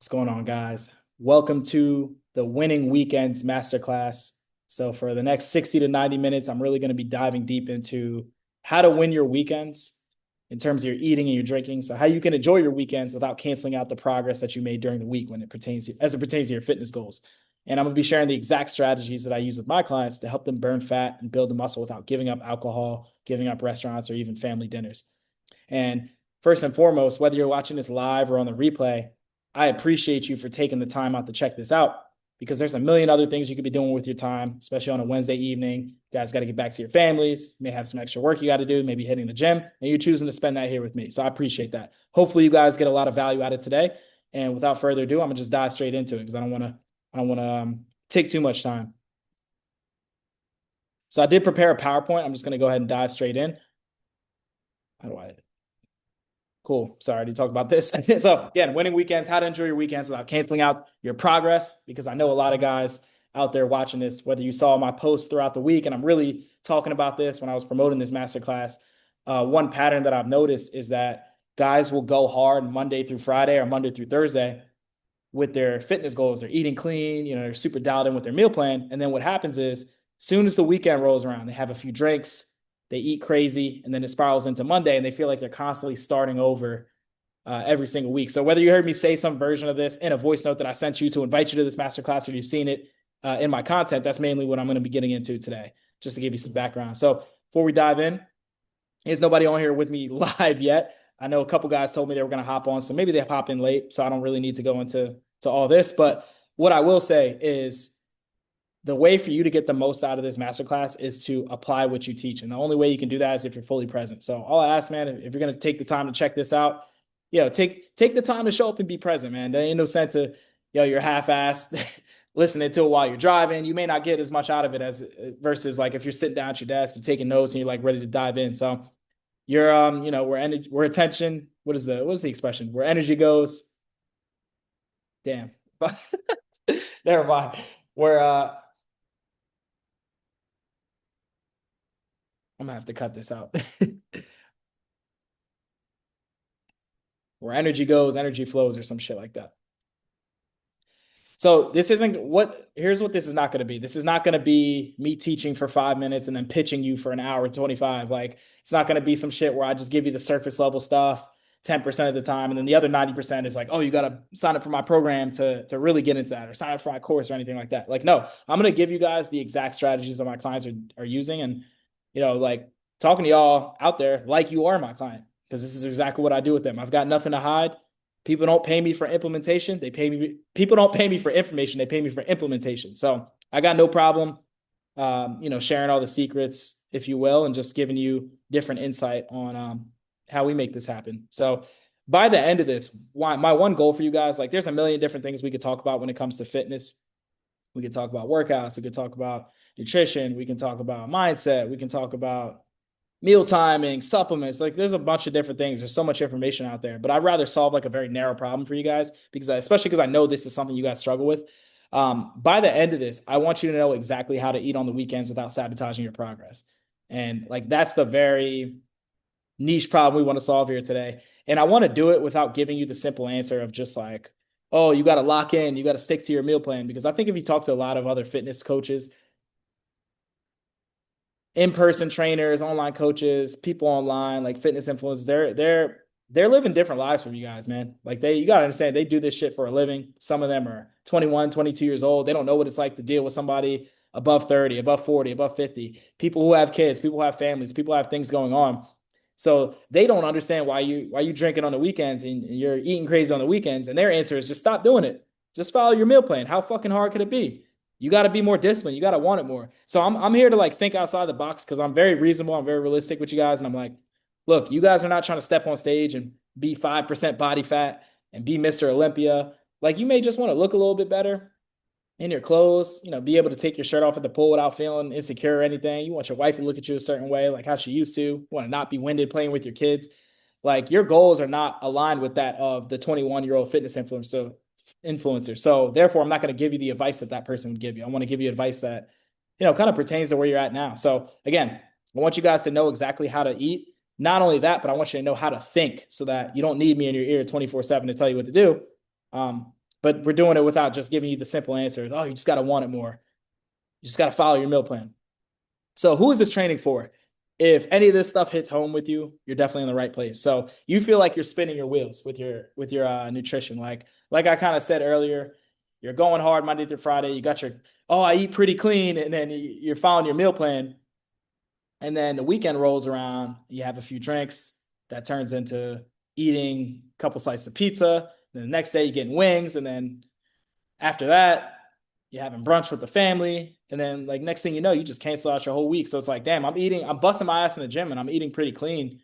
What's going on, guys? Welcome to the Winning Weekends Masterclass. So, for the next 60 to 90 minutes, I'm really going to be diving deep into how to win your weekends in terms of your eating and your drinking. So, how you can enjoy your weekends without canceling out the progress that you made during the week when it pertains to your fitness goals. And I'm going to be sharing the exact strategies that I use with my clients to help them burn fat and build the muscle without giving up alcohol, giving up restaurants, or even family dinners. And first and foremost, whether you're watching this live or on the replay, I appreciate you for taking the time out to check this out because there's a million other things you could be doing with your time, especially on a Wednesday evening. You guys got to get back to your families. You may have some extra work you got to do, maybe hitting the gym, and you're choosing to spend that here with me. So I appreciate that. Hopefully, you guys get a lot of value out of today. And without further ado, I'm gonna just dive straight into it because I don't want to take too much time. So I did prepare a PowerPoint. I'm just gonna go ahead and dive straight in. How do I Cool. Sorry to talk about this. So again, winning weekends, how to enjoy your weekends without canceling out your progress, because I know a lot of guys out there watching this, whether you saw my posts throughout the week, and I'm really talking about this when I was promoting this masterclass. One pattern that I've noticed is that guys will go hard Monday through Friday or Monday through Thursday with their fitness goals. They're eating clean, they're super dialed in with their meal plan. And then what happens is, as soon as the weekend rolls around, they have a few drinks, they eat crazy, and then it spirals into Monday, and they feel like they're constantly starting over every single week. So whether you heard me say some version of this in a voice note that I sent you to invite you to this masterclass, or you've seen it in my content, that's mainly what I'm going to be getting into today, just to give you some background. So before we dive in, there's nobody on here with me live yet. I know a couple guys told me they were going to hop on, so maybe they hop in late. So I don't really need to go into all this. But what I will say is the way for you to get the most out of this masterclass is to apply what you teach. And the only way you can do that is if you're fully present. So all I ask, man, if you're going to take the time to check this out, take the time to show up and be present, man. There ain't no sense of, you're half-assed listening to it while you're driving. You may not get as much out of it as versus like if you're sitting down at your desk, you're taking notes and you're like ready to dive in. So you're we're attention. What's the expression? Where energy goes. Damn. Never mind. Where I'm gonna have to cut this out. Where energy goes, energy flows, or some shit like that. So this isn't here's what this is not going to be. This is not going to be me teaching for 5 minutes and then pitching you for an hour 25. Like, it's not going to be some shit where I just give you the surface level stuff 10% of the time. And then the other 90% is like, oh, you got to sign up for my program to really get into that, or sign up for my course or anything like that. Like, no, I'm going to give you guys the exact strategies that my clients are using. And, like talking to y'all out there, like you are my client, because this is exactly what I do with them. I've got nothing to hide. People don't pay me for implementation. People don't pay me for information. They pay me for implementation. So I got no problem, sharing all the secrets, if you will, and just giving you different insight on how we make this happen. So by the end of this, my one goal for you guys, like, there's a million different things we could talk about when it comes to fitness. We could talk about workouts. We could talk about nutrition. We can talk about mindset. We can talk about meal timing, supplements. Like, there's a bunch of different things. There's so much information out there, but I'd rather solve like a very narrow problem for you guys, especially because I know this is something you guys struggle with. By the end of this, I want you to know exactly how to eat on the weekends without sabotaging your progress. And like, that's the very niche problem we want to solve here today. And I want to do it without giving you the simple answer of just like, oh, you got to lock in, you got to stick to your meal plan. Because I think if you talk to a lot of other fitness coaches, in-person trainers, online coaches, people online, like fitness influencers, they're living different lives from you guys, man. Like, you got to understand, they do this shit for a living. Some of them are 21, 22 years old. They don't know what it's like to deal with somebody above 30, above 40, above 50, people who have kids, people who have families, people who have things going on. So they don't understand why you drinking on the weekends and you're eating crazy on the weekends. And their answer is just stop doing it. Just follow your meal plan. How fucking hard could it be? You got to be more disciplined. You got to want it more. So I'm here to like think outside the box because I'm very reasonable. I'm very realistic with you guys. And I'm like, look, you guys are not trying to step on stage and be 5% body fat and be Mr. Olympia. Like, you may just want to look a little bit better in your clothes, be able to take your shirt off at the pool without feeling insecure or anything. You want your wife to look at you a certain way, like how she used to. You want to not be winded playing with your kids. Like, your goals are not aligned with that of the 21-year-old fitness influencer. So therefore, I'm not going to give you the advice that person would give you. I want to give you advice that, kind of pertains to where you're at now. So again, I want you guys to know exactly how to eat. Not only that, but I want you to know how to think so that you don't need me in your ear 24/7 to tell you what to do. but we're doing it without just giving you the simple answers. Oh, you just got to want it more. You just got to follow your meal plan. So who is this training for? If any of this stuff hits home with you, you're definitely in the right place. So you feel like you're spinning your wheels with your nutrition. Like I kind of said earlier, you're going hard Monday through Friday. You got your I eat pretty clean, and then you're following your meal plan. And then the weekend rolls around, you have a few drinks that turns into eating a couple slices of pizza. Then the next day, you're getting wings. And then after that, you're having brunch with the family. And then, like, next thing you know, you just cancel out your whole week. So it's like, damn, I'm busting my ass in the gym and I'm eating pretty clean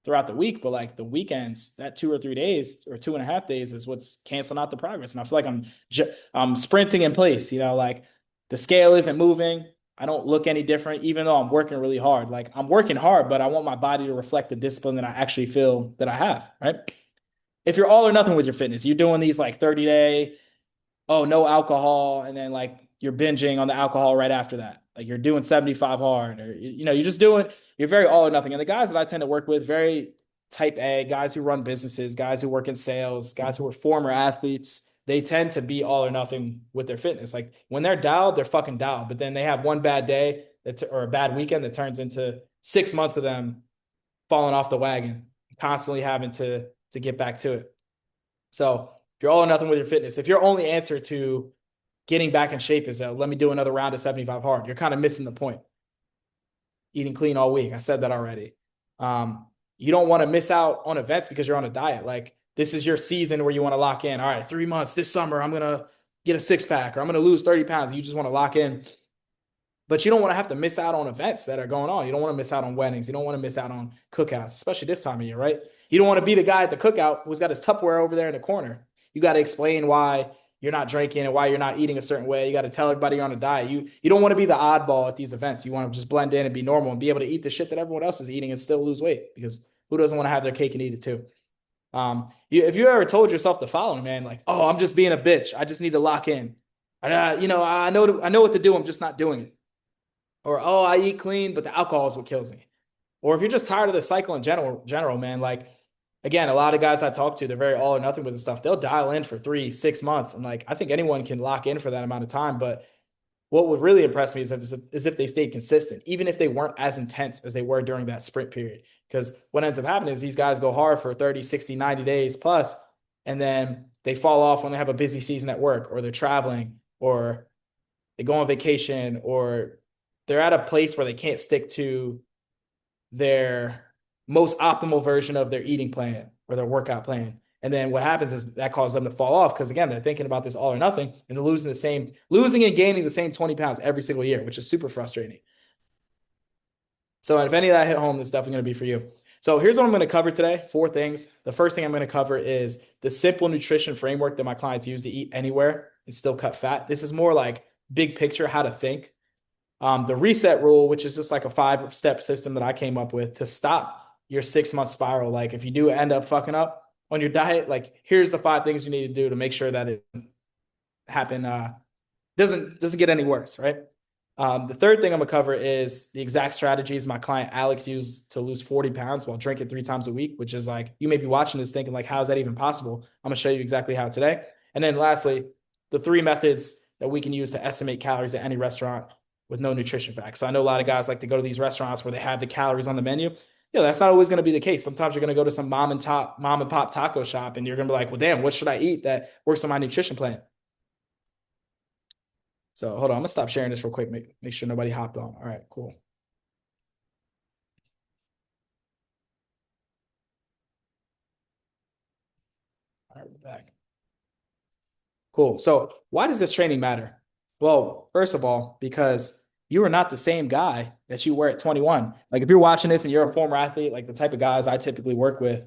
throughout the week. But like the weekends, that 2 or 3 days or 2.5 days is what's canceling out the progress. And I feel like I'm sprinting in place, like the scale isn't moving. I don't look any different, even though I'm working really hard. Like I'm working hard, but I want my body to reflect the discipline that I actually feel that I have, right? If you're all or nothing with your fitness, you're doing these like 30-day, oh, no alcohol, and then like you're binging on the alcohol right after that. Like you're doing 75 hard, or you're just doing, you're very all or nothing. And the guys that I tend to work with, very type A, guys who run businesses, guys who work in sales, guys who are former athletes, they tend to be all or nothing with their fitness. Like when they're dialed, they're fucking dialed. But then they have one bad day or a bad weekend that turns into 6 months of them falling off the wagon, constantly having to get back to it. So if you're all or nothing with your fitness, if your only answer to getting back in shape is let me do another round of 75 hard, you're kind of missing the point. Eating clean all week. I said that already. You don't want to miss out on events because you're on a diet. Like this is your season where you want to lock in. All right, 3 months this summer, I'm going to get a 6-pack or I'm going to lose 30 pounds. You just want to lock in. But you don't want to have to miss out on events that are going on. You don't want to miss out on weddings. You don't want to miss out on cookouts, especially this time of year, right? You don't want to be the guy at the cookout who's got his Tupperware over there in the corner. You got to explain why you're not drinking and why you're not eating a certain way. You got to tell everybody you're on a diet. You don't want to be the oddball at these events. You want to just blend in and be normal and be able to eat the shit that everyone else is eating and still lose weight, because who doesn't want to have their cake and eat it too? If you ever told yourself the following, man, like, oh, I'm just being a bitch. I just need to lock in. I know what to do. I'm just not doing it. Or, oh, I eat clean, but the alcohol is what kills me. Or if you're just tired of the cycle in general, man, like again, a lot of guys I talk to, they're very all or nothing with this stuff. They'll dial in for 3, 6 months. And like I think anyone can lock in for that amount of time. But what would really impress me is if they stayed consistent, even if they weren't as intense as they were during that sprint period. Because what ends up happening is these guys go hard for 30, 60, 90 days plus, and then they fall off when they have a busy season at work, or they're traveling, or they go on vacation, or they're at a place where they can't stick to their most optimal version of their eating plan or their workout plan. And then what happens is that causes them to fall off because again, they're thinking about this all or nothing, and they're losing and gaining the same 20 pounds every single year, which is super frustrating. So if any of that hit home, this is definitely going to be for you. So here's what I'm going to cover today. 4 things. The first thing I'm going to cover is the simple nutrition framework that my clients use to eat anywhere and still cut fat. This is more like big picture, how to think. The reset rule, which is just like a 5-step system that I came up with to stop your 6-month spiral. Like if you do end up fucking up on your diet, like here's the 5 things you need to do to make sure that it doesn't get any worse, right? The third thing I'm gonna cover is the exact strategies my client Alex used to lose 40 pounds while drinking 3 times a week, which is like, you may be watching this thinking like, how is that even possible? I'm gonna show you exactly how today. And then lastly, the 3 methods that we can use to estimate calories at any restaurant with no nutrition facts. So I know a lot of guys like to go to these restaurants where they have the calories on the menu. That's not always going to be the case. Sometimes you're going to go to some mom and pop taco shop and you're going to be like, well, damn, what should I eat that works on my nutrition plan? So hold on, I'm gonna stop sharing this real quick. Make sure nobody hopped on. All right, cool. All right, we're back. Cool. So why does this training matter? Well, first of all, because you are not the same guy that you were at 21. Like if you're watching this and you're a former athlete, like the type of guys I typically work with,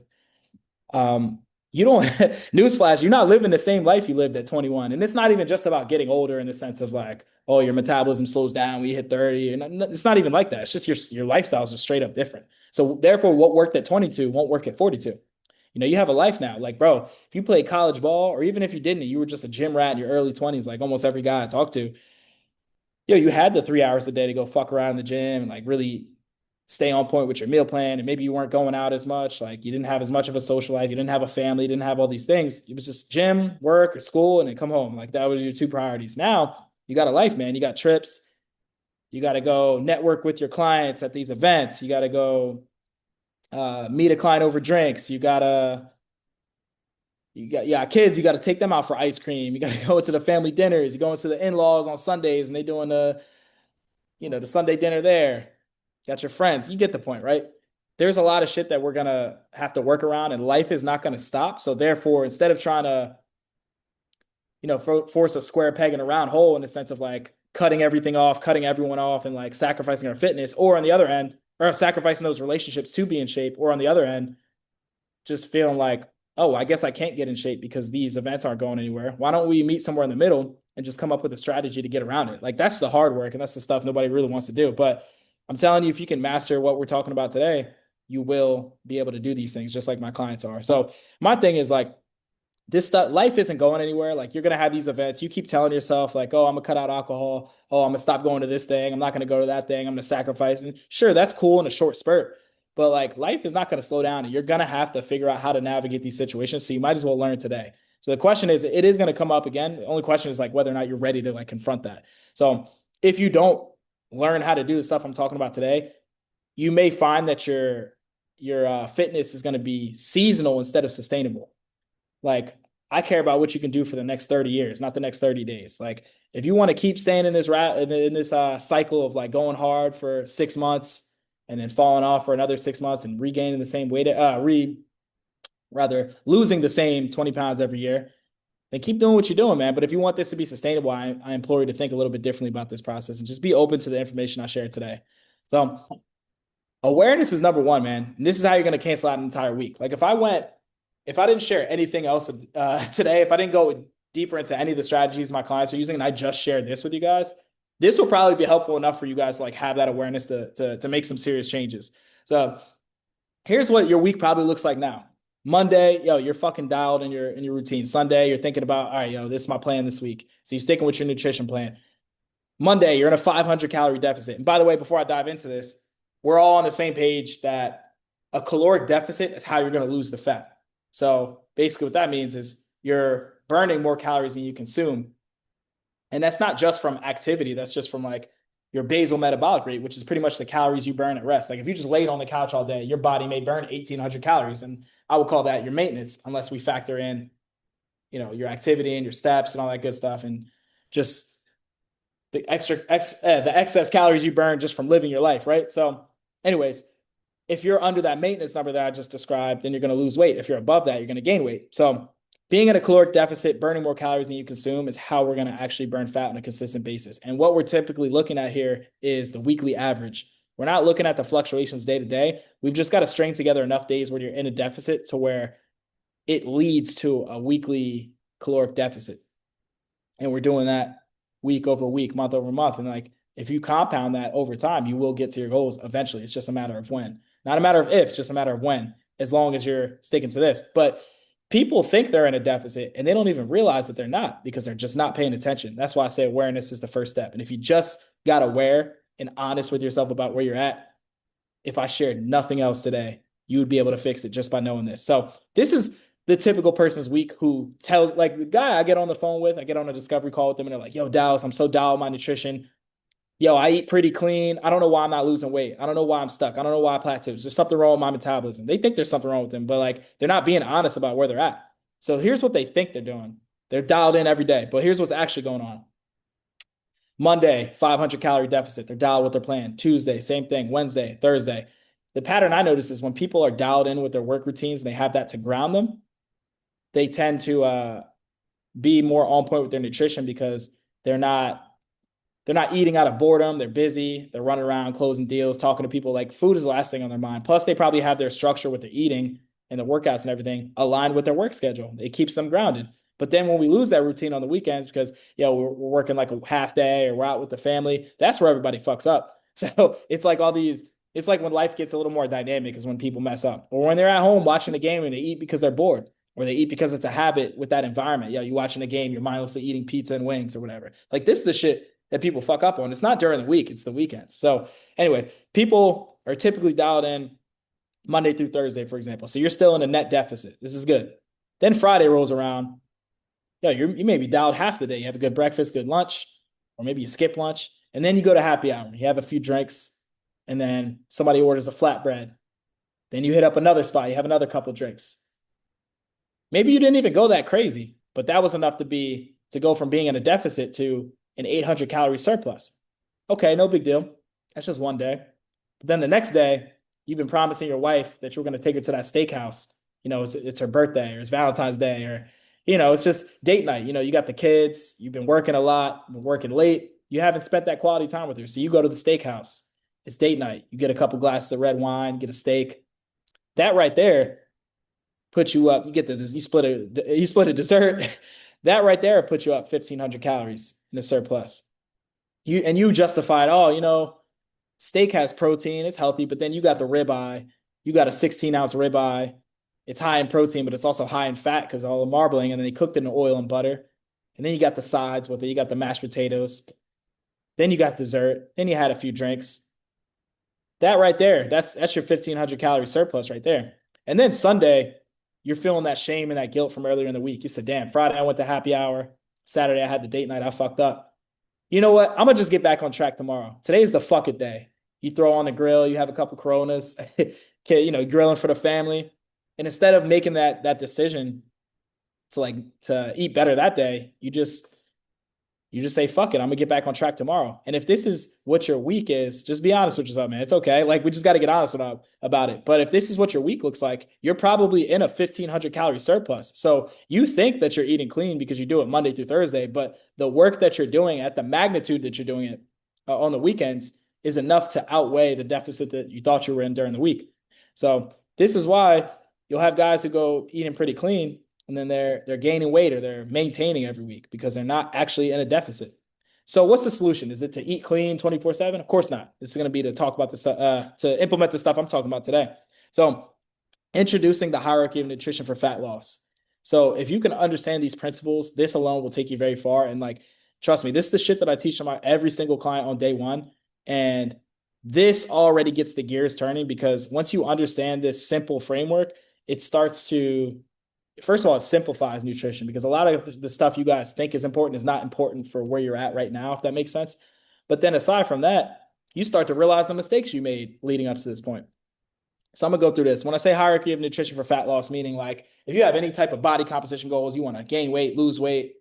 you don't newsflash, you're not living the same life you lived at 21. And it's not even just about getting older in the sense of like, oh, your metabolism slows down when you hit 30. And it's not even like that. It's just your lifestyle is just straight up different. So therefore, what worked at 22 won't work at 42. You have a life now. Like, bro, if you played college ball, or even if you didn't, you were just a gym rat in your early 20s, like almost every guy I talked to, you had the 3 hours a day to go fuck around in the gym and like really stay on point with your meal plan, and maybe you weren't going out as much, like you didn't have as much of a social life, you didn't have a family, you didn't have all these things. It was just gym, work, or school, and then come home. Like that was your two priorities. Now you got a life, man. You got trips. You got to go network with your clients at these events. You got to go meet a client over drinks. You got kids. You got to take them out for ice cream. You got to go to the family dinners. You go into the in-laws on Sundays, and they doing the Sunday dinner there. Got your friends. You get the point, right? There's a lot of shit that we're gonna have to work around, and life is not gonna stop. So therefore, instead of trying to, force a square peg in a round hole in the sense of like cutting everything off, cutting everyone off, and like sacrificing our fitness, or on the other end, or sacrificing those relationships to be in shape, or on the other end, just feeling like, oh, I guess I can't get in shape because these events aren't going anywhere. Why don't we meet somewhere in the middle and just come up with a strategy to get around it? Like that's the hard work and that's the stuff nobody really wants to do. But I'm telling you, if you can master what we're talking about today, you will be able to do these things just like my clients are. So my thing is like this stuff, life isn't going anywhere. Like you're gonna have these events. You keep telling yourself, like, oh, I'm gonna cut out alcohol. Oh, I'm gonna stop going to this thing. I'm not gonna go to that thing. I'm gonna sacrifice. And sure, that's cool in a short spurt. But like life is not gonna slow down, and you're gonna have to figure out how to navigate these situations. So you might as well learn today. So the question is, it is gonna come up again. The only question is like whether or not you're ready to like confront that. So if you don't learn how to do the stuff I'm talking about today, you may find that your fitness is going to be seasonal instead of sustainable. Like I care about what you can do for the next 30 years, not the next 30 days. Like if you want to keep staying in this cycle of like going hard for 6 months and then falling off for another 6 months and regaining the same weight, rather losing the same 20 pounds every year, then keep doing what you're doing, man. But if you want this to be sustainable, I implore you to think a little bit differently about this process and just be open to the information I shared today. So awareness is number one, man. And this is how you're going to cancel out an entire week. Like if I didn't share anything else today, if I didn't go deeper into any of the strategies my clients are using, and I just shared this with you guys, this will probably be helpful enough for you guys to like have that awareness to make some serious changes. So here's what your week probably looks like now. Monday, you're fucking dialed in your routine. Sunday, you're thinking about, all right, this is my plan this week. So you're sticking with your nutrition plan. Monday, you're in a 500 calorie deficit. And by the way, before I dive into this, we're all on the same page that a caloric deficit is how you're going to lose the fat. So basically what that means is you're burning more calories than you consume. And that's not just from activity. That's just from like your basal metabolic rate, which is pretty much the calories you burn at rest. Like if you just laid on the couch all day, your body may burn 1,800 calories. And I would call that your maintenance, unless we factor in, your activity and your steps and all that good stuff. And just the excess calories you burn just from living your life. Right. So anyways, if you're under that maintenance number that I just described, then you're going to lose weight. If you're above that, you're going to gain weight. So being in a caloric deficit, burning more calories than you consume is how we're going to actually burn fat on a consistent basis. And what we're typically looking at here is the weekly average. We're not looking at the fluctuations day to day. We've just got to string together enough days where you're in a deficit to where it leads to a weekly caloric deficit. And we're doing that week over week, month over month. And like, if you compound that over time, you will get to your goals eventually. It's just a matter of when. Not a matter of if, just a matter of when, as long as you're sticking to this. But people think they're in a deficit and they don't even realize that they're not because they're just not paying attention. That's why I say awareness is the first step. And if you just got aware and honest with yourself about where you're at, if I shared nothing else today, you would be able to fix it just by knowing this. So this is the typical person's week who tells, like the guy I get on the phone with, I get on a discovery call with them and they're like, yo, Dallas, I'm so dialed my nutrition. Yo, I eat pretty clean. I don't know why I'm not losing weight. I don't know why I'm stuck. I don't know why I plateau. There's something wrong with my metabolism. They think there's something wrong with them, but like they're not being honest about where they're at. So here's what they think they're doing. They're dialed in every day, but here's what's actually going on. Monday, 500 calorie deficit. They're dialed with their plan. Tuesday, same thing. Wednesday, Thursday. The pattern I notice is when people are dialed in with their work routines and they have that to ground them, they tend to be more on point with their nutrition because they're not eating out of boredom. They're busy. They're running around closing deals, talking to people. Like food is the last thing on their mind. Plus, they probably have their structure with their eating and the workouts and everything aligned with their work schedule. It keeps them grounded. But then when we lose that routine on the weekends because, we're working like a half day or we're out with the family, that's where everybody fucks up. So it's like it's like when life gets a little more dynamic is when people mess up. Or when they're at home watching a game and they eat because they're bored. Or they eat because it's a habit with that environment. You watching a game, you're mindlessly eating pizza and wings or whatever. Like this is the shit that people fuck up on. It's not during the week, it's the weekends. So anyway, people are typically dialed in Monday through Thursday, for example. So you're still in a net deficit. This is good. Then Friday rolls around. Yeah, you may be dialed half the day. You have a good breakfast, good lunch, or maybe you skip lunch. And then you go to happy hour. You have a few drinks, and then somebody orders a flatbread. Then you hit up another spot. You have another couple drinks. Maybe you didn't even go that crazy, but that was enough to go from being in a deficit to an 800 calorie surplus. Okay, no big deal. That's just one day. But then the next day, you've been promising your wife that you're going to take her to that steakhouse. It's her birthday or it's Valentine's Day or, it's just date night. You got the kids, you've been working a lot, been working late. You haven't spent that quality time with her. So you go to the steakhouse. It's date night. You get a couple glasses of red wine, get a steak. That right there puts you up. You split a dessert. That right there puts you up 1,500 calories in a surplus. You justified, steak has protein, it's healthy, but then you got the ribeye. You got a 16-ounce ribeye. It's high in protein, but it's also high in fat because of all the marbling, and then they cooked it in oil and butter. And then you got the sides with it. You got the mashed potatoes. Then you got dessert. Then you had a few drinks. That right there, that's your 1,500 calorie surplus right there. And then Sunday, you're feeling that shame and that guilt from earlier in the week. You said, damn, Friday I went to happy hour. Saturday I had the date night. I fucked up. You know what? I'm going to just get back on track tomorrow. Today is the fuck it day. You throw on the grill. You have a couple Coronas, grilling for the family. And instead of making that decision to eat better that day, you just say, fuck it, I'm gonna get back on track tomorrow. And if this is what your week is, just be honest with yourself, man. It's okay. Like, we just got to get honest about it. But if this is what your week looks like, you're probably in a 1,500 calorie surplus. So you think that you're eating clean because you do it Monday through Thursday, but the work that you're doing at the magnitude that you're doing it on the weekends is enough to outweigh the deficit that you thought you were in during the week. So this is why you'll have guys who go eating pretty clean, and then they're gaining weight or they're maintaining every week because they're not actually in a deficit. So what's the solution? Is it to eat clean 24/7? Of course not. This is going to be to talk about the stuff, to implement the stuff I'm talking about today. So introducing the hierarchy of nutrition for fat loss. So if you can understand these principles, this alone will take you very far. And trust me, this is the shit that I teach every single client on day one. And this already gets the gears turning because once you understand this simple framework, it starts to, first of all, it simplifies nutrition because a lot of the stuff you guys think is important is not important for where you're at right now, if that makes sense. But then aside from that, you start to realize the mistakes you made leading up to this point. So I'm going to go through this. When I say hierarchy of nutrition for fat loss, meaning if you have any type of body composition goals, you want to gain weight, lose weight,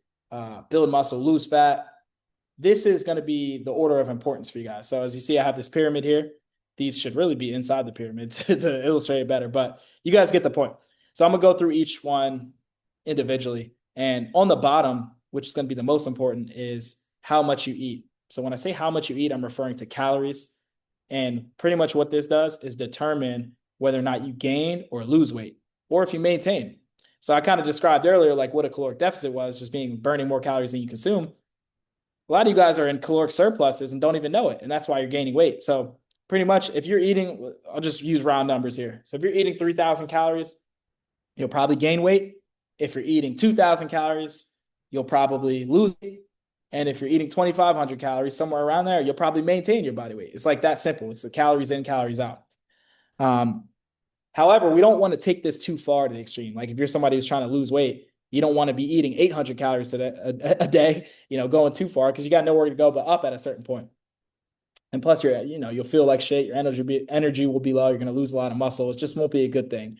build muscle, lose fat, this is going to be the order of importance for you guys. So as you see, I have this pyramid here. These should really be inside the pyramid to illustrate it better, but you guys get the point. So I'm going to go through each one individually. And on the bottom, which is going to be the most important, is how much you eat. So when I say how much you eat, I'm referring to calories. And pretty much what this does is determine whether or not you gain or lose weight, or if you maintain. So I kind of described earlier what a caloric deficit was, just burning more calories than you consume. A lot of you guys are in caloric surpluses and don't even know it. And that's why you're gaining weight. So pretty much if you're eating, I'll just use round numbers here. So if you're eating 3,000 calories, you'll probably gain weight. If you're eating 2,000 calories, you'll probably lose weight. And if you're eating 2,500 calories, somewhere around there, you'll probably maintain your body weight. It's that simple. It's the calories in, calories out. However, we don't want to take this too far to the extreme. If you're somebody who's trying to lose weight, you don't want to be eating 800 calories a day, going too far because you got nowhere to go but up at a certain point. And plus, you'll feel like shit. Your energy will be low. You're going to lose a lot of muscle. It just won't be a good thing.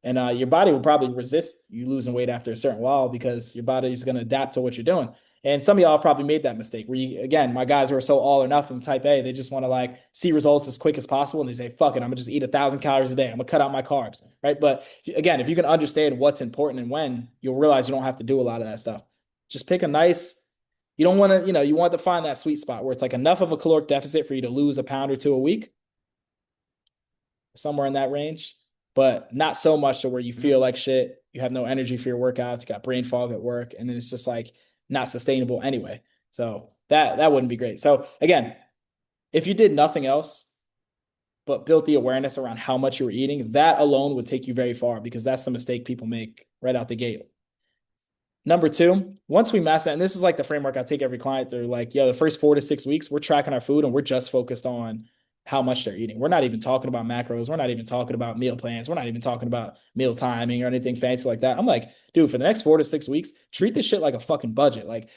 And your body will probably resist you losing weight after a certain while because your body is going to adapt to what you're doing. And some of y'all probably made that mistake where again, my guys who are so all or nothing type A, they just want to see results as quick as possible. And they say, fuck it, I'm gonna just eat 1,000 calories a day. I'm gonna cut out my carbs, right? But again, if you can understand what's important and when, you'll realize you don't have to do a lot of that stuff. Just pick you don't want to, you want to find that sweet spot where it's enough of a caloric deficit for you to lose a pound or two a week, somewhere in that range, but not so much to where you feel like shit. You have no energy for your workouts. You got brain fog at work. And then it's just not sustainable anyway. So that wouldn't be great. So again, if you did nothing else but built the awareness around how much you were eating, that alone would take you very far because that's the mistake people make right out the gate. Number two, once we master that, and this is the framework I take every client through, the first 4 to 6 weeks, we're tracking our food and we're just focused on how much they're eating. We're not even talking about macros. We're not even talking about meal plans. We're not even talking about meal timing or anything fancy like that. I'm like, dude, for the next 4 to 6 weeks, treat this shit like a fucking budget. Like,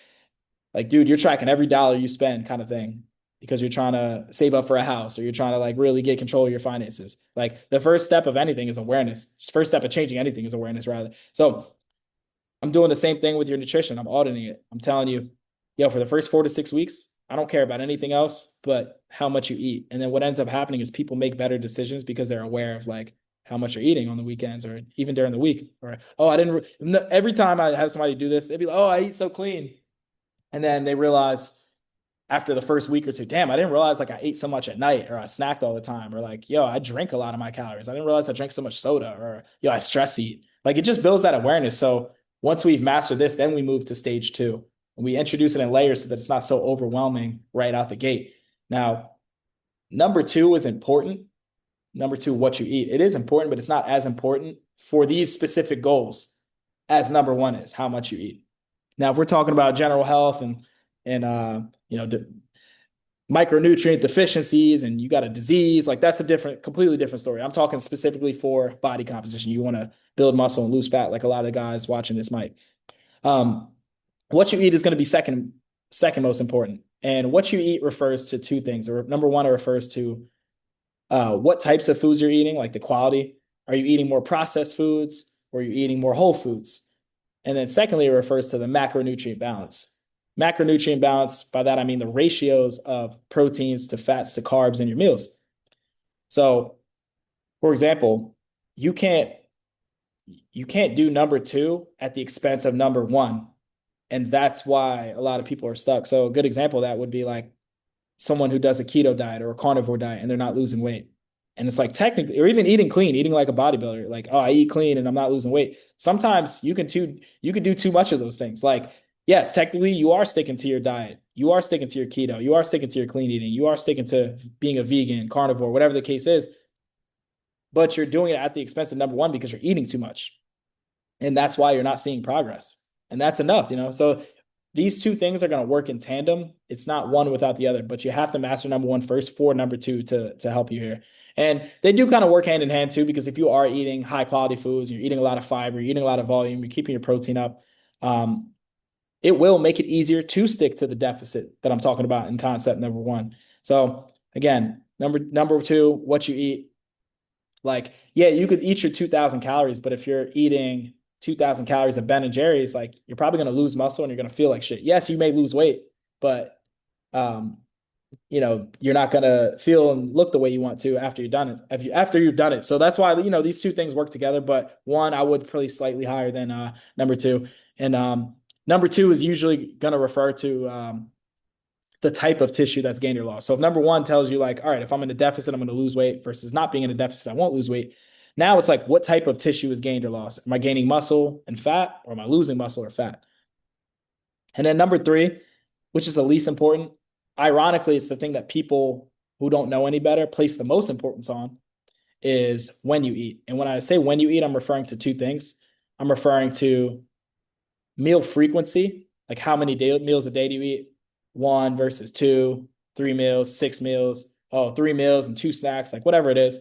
dude, you're tracking every dollar you spend kind of thing because you're trying to save up for a house or you're trying to like really get control of your finances. Like the first step of anything is awareness. First step of changing anything is awareness, rather. So I'm doing the same thing with your nutrition. I'm auditing it. I'm telling you, yo, for the first 4 to 6 weeks, I don't care about anything else but how much you eat. And then what ends up happening is people make better decisions because they're aware of like how much you're eating on the weekends or even during the week. Or, oh, I didn't. Every time I have somebody do this, they'd be like, oh, I eat so clean. And then they realize after the first week or two, damn, I didn't realize like I ate so much at night or I snacked all the time or like, yo, I drink a lot of my calories. I didn't realize I drank so much soda or, yo, I stress eat. Like it just builds that awareness. So once we've mastered this, then we move to stage two and we introduce it in layers so that it's not so overwhelming right out the gate. Now, number two is important. Number two, what you eat. It is important, but it's not as important for these specific goals as number one is how much you eat. Now, if we're talking about general health and you know micronutrient deficiencies and you got a disease, like that's a completely different story. I'm talking specifically for body composition. You want to build muscle and lose fat, like a lot of the guys watching this might. Um, what you eat is going to be second most important, and what you eat refers to two things. Or number one, it refers to what types of foods you're eating, like the quality. Are you eating more processed foods or are you eating more whole foods? And then secondly, it refers to the macronutrient balance. Macronutrient balance, by that I mean the ratios of proteins to fats to carbs in your meals. So, for example, you can't do number two at the expense of number one. And that's why a lot of people are stuck. So a good example of that would be like someone who does a keto diet or a carnivore diet and they're not losing weight. And it's like technically, or even eating clean, eating like a bodybuilder, like, oh, I eat clean and I'm not losing weight. Sometimes you can do too much of those things. Like, yes, technically you are sticking to your diet. You are sticking to your keto. You are sticking to your clean eating. You are sticking to being a vegan, carnivore, whatever the case is. But you're doing it at the expense of number one because you're eating too much. And that's why you're not seeing progress. And that's enough, you know? So these two things are going to work in tandem. It's not one without the other, but you have to master number one first for number two to help you here. And they do kind of work hand in hand too, because if you are eating high quality foods, you're eating a lot of fiber, you're eating a lot of volume, you're keeping your protein up, it will make it easier to stick to the deficit that I'm talking about in concept number one. So again, number two, what you eat. Like, yeah, you could eat your 2,000 calories, but if you're eating 2,000 calories of Ben and Jerry's, like you're probably going to lose muscle and you're going to feel like shit. Yes, you may lose weight, but um, you're not going to feel and look the way you want to after you've done it. After you've done it, so that's why these two things work together. But one, I would probably slightly higher than number two, and number two is usually going to refer to the type of tissue that's gained or lost. So if number one tells you like, all right, if I'm in a deficit, I'm going to lose weight versus not being in a deficit, I won't lose weight. Now it's like, what type of tissue is gained or lost? Am I gaining muscle and fat or am I losing muscle or fat? And then number three, which is the least important, ironically, it's the thing that people who don't know any better place the most importance on is when you eat. And when I say when you eat, I'm referring to two things. I'm referring to meal frequency, like how many meals a day do you eat? One versus two, 3 meals, 6 meals, 3 meals and two snacks, like whatever it is.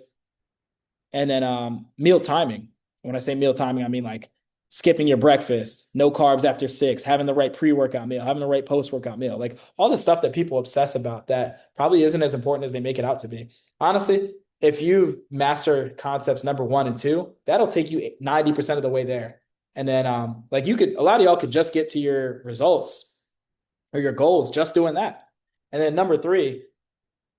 And then meal timing. When I say meal timing, I mean like skipping your breakfast, no carbs after 6, having the right pre-workout meal, having the right post-workout meal, like all the stuff that people obsess about that probably isn't as important as they make it out to be. Honestly, if you've mastered concepts number one and two, that'll take you 90% of the way there. And then like a lot of y'all could just get to your results or your goals just doing that. And then number three,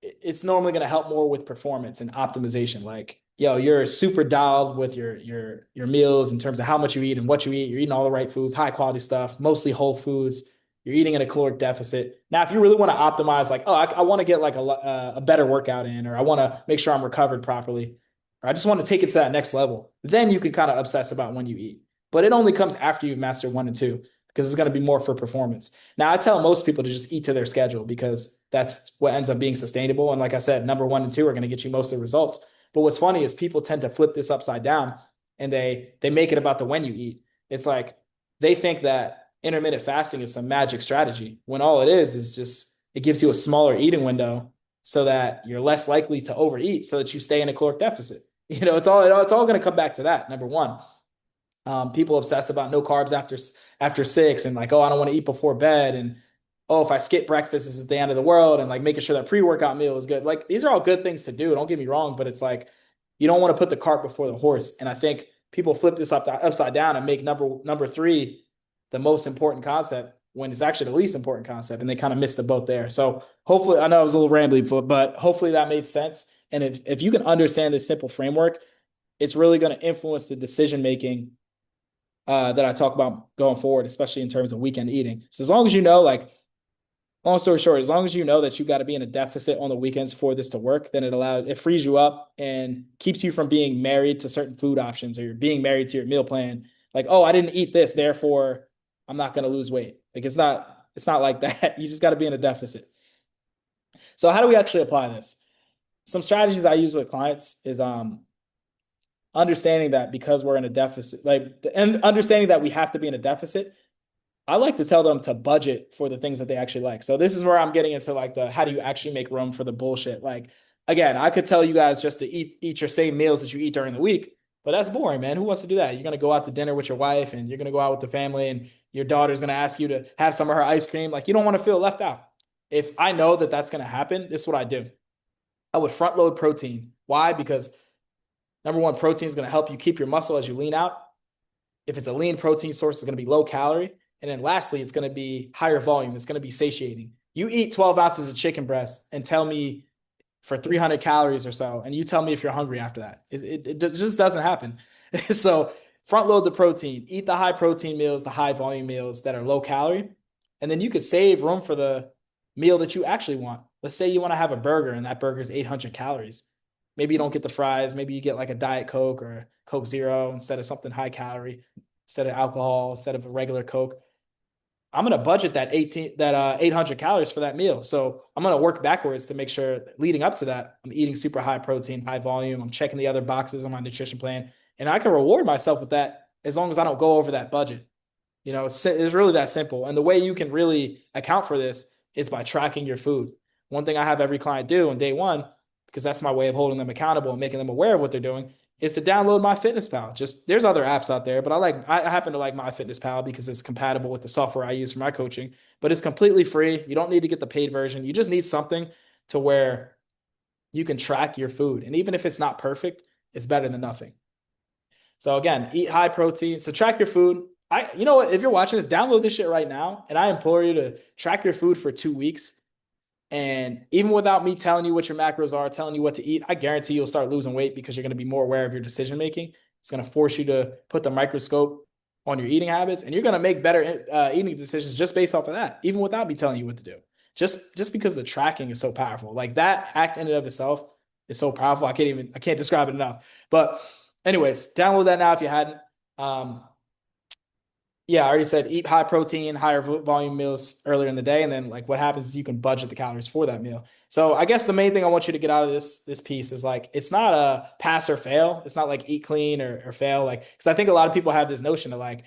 it's normally going to help more with performance and optimization. Like, yo, you're super dialed with your meals in terms of how much you eat and what you eat. You're eating all the right foods, high quality stuff, mostly whole foods. You're eating in a caloric deficit. Now, if you really want to optimize, like, oh, I want to get like a better workout in, or I want to make sure I'm recovered properly, or I just want to take it to that next level, then you can kind of obsess about when you eat. But it only comes after you've mastered one and two because it's going to be more for performance. Now, I tell most people to just eat to their schedule because that's what ends up being sustainable. And like I said, number one and two are going to get you most of the results. But what's funny is people tend to flip this upside down and they make it about the when you eat. It's like they think that intermittent fasting is some magic strategy when all it is just it gives you a smaller eating window so that you're less likely to overeat so that you stay in a caloric deficit. It's all going to come back to that. Number one, people obsess about no carbs after 6 and like, oh, I don't want to eat before bed. And oh, if I skip breakfast, this is the end of the world. And like making sure that pre-workout meal is good. Like these are all good things to do. Don't get me wrong, but it's like you don't want to put the cart before the horse. And I think people flip this upside down and make number three the most important concept when it's actually the least important concept, and they kind of missed the boat there. So hopefully, I know I was a little rambly, but hopefully that made sense. And if you can understand this simple framework, it's really going to influence the decision making that I talk about going forward, especially in terms of weekend eating. So as long as you know, like, long story short, as long as you know that you got to be in a deficit on the weekends for this to work, then it frees you up and keeps you from being married to certain food options, or you're being married to your meal plan. Like, oh, I didn't eat this, therefore I'm not going to lose weight. Like it's not like that. You just got to be in a deficit. So how do we actually apply this? Some strategies I use with clients is understanding that because we're in a deficit, and understanding that we have to be in a deficit. I like to tell them to budget for the things that they actually like. So this is where I'm getting into like the how do you actually make room for the bullshit. Like again, I could tell you guys just to eat your same meals that you eat during the week, but that's boring, man. Who wants to do that? You're gonna go out to dinner with your wife and you're gonna go out with the family and your daughter's gonna ask you to have some of her ice cream. Like you don't want to feel left out. If I know that that's gonna happen, this is what I do. I would front load protein. Why? Because number one, protein is gonna help you keep your muscle as you lean out. If it's a lean protein source, it's gonna be low calorie. And then lastly, it's going to be higher volume. It's going to be satiating. You eat 12 ounces of chicken breast and tell me for 300 calories or so, and you tell me if you're hungry after that. It just doesn't happen. So front load the protein, eat the high protein meals, the high volume meals that are low calorie. And then you could save room for the meal that you actually want. Let's say you want to have a burger and that burger is 800 calories. Maybe you don't get the fries. Maybe you get like a Diet Coke or a Coke Zero instead of something high calorie, instead of alcohol, instead of a regular Coke. I'm going to budget that 800 calories for that meal. So I'm going to work backwards to make sure leading up to that, I'm eating super high protein, high volume. I'm checking the other boxes on my nutrition plan, and I can reward myself with that as long as I don't go over that budget. It's really that simple. And the way you can really account for this is by tracking your food. One thing I have every client do on day one, because that's my way of holding them accountable and making them aware of what they're doing, is to download MyFitnessPal. Just there's other apps out there, but I happen to like MyFitnessPal because it's compatible with the software I use for my coaching. But it's completely free. You don't need to get the paid version. You just need something to where you can track your food. And even if it's not perfect, it's better than nothing. So again, eat high protein. So track your food. You know what? If you're watching this, download this shit right now. And I implore you to track your food for 2 weeks. And even without me telling you what your macros are, telling you what to eat, I guarantee you'll start losing weight because you're going to be more aware of your decision making. It's going to force you to put the microscope on your eating habits, and you're going to make better eating decisions just based off of that, even without me telling you what to do. Just because the tracking is so powerful. Like that act in and of itself is so powerful. I can't describe it enough. But anyways, download that now if you hadn't. Yeah, I already said eat high protein, higher volume meals earlier in the day, and then like what happens is you can budget the calories for that meal. So I guess the main thing I want you to get out of this piece is like it's not a pass or fail. It's not like eat clean or fail. Like because I think a lot of people have this notion of like,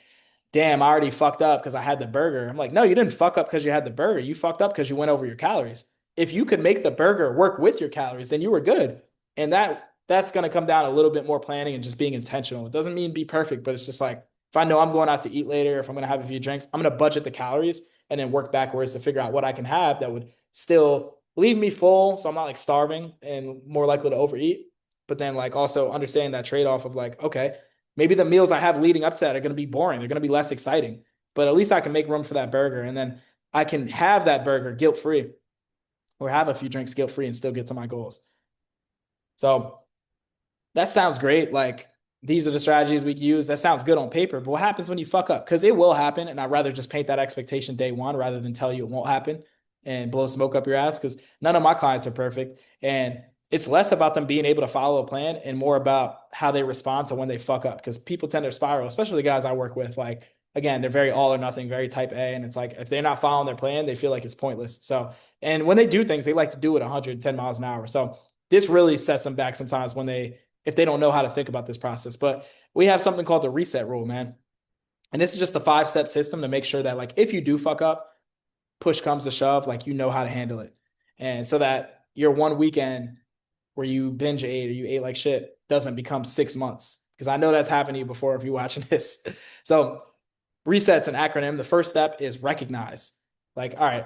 damn, I already fucked up because I had the burger. I'm like, no, you didn't fuck up because you had the burger. You fucked up because you went over your calories. If you could make the burger work with your calories, then you were good. And that's gonna come down a little bit more planning and just being intentional. It doesn't mean be perfect, but it's just like if I know I'm going out to eat later, if I'm going to have a few drinks, I'm going to budget the calories and then work backwards to figure out what I can have that would still leave me full. So I'm not like starving and more likely to overeat. But then like also understanding that trade-off of like, okay, maybe the meals I have leading up to that are going to be boring. They're going to be less exciting, but at least I can make room for that burger. And then I can have that burger guilt-free or have a few drinks guilt-free and still get to my goals. So that sounds great. Like, these are the strategies we use. That sounds good on paper, but what happens when you fuck up? Because it will happen, and I'd rather just paint that expectation day one rather than tell you it won't happen and blow smoke up your ass. Because none of my clients are perfect, and it's less about them being able to follow a plan and more about how they respond to when they fuck up. Because people tend to spiral, especially the guys I work with. Like again, they're very all or nothing, very type A, and it's like if they're not following their plan, they feel like it's pointless. So, and when they do things, they like to do it 110 miles an hour. So this really sets them back sometimes if they don't know how to think about this process. But we have something called the reset rule, man. And this is just a 5-step system to make sure that like if you do fuck up, push comes to shove, like you know how to handle it. And so that, your one weekend where you binge ate or you ate like shit doesn't become 6 months. Because I know that's happened to you before if you're watching this. So reset's an acronym. The first step is recognize. Like, all right,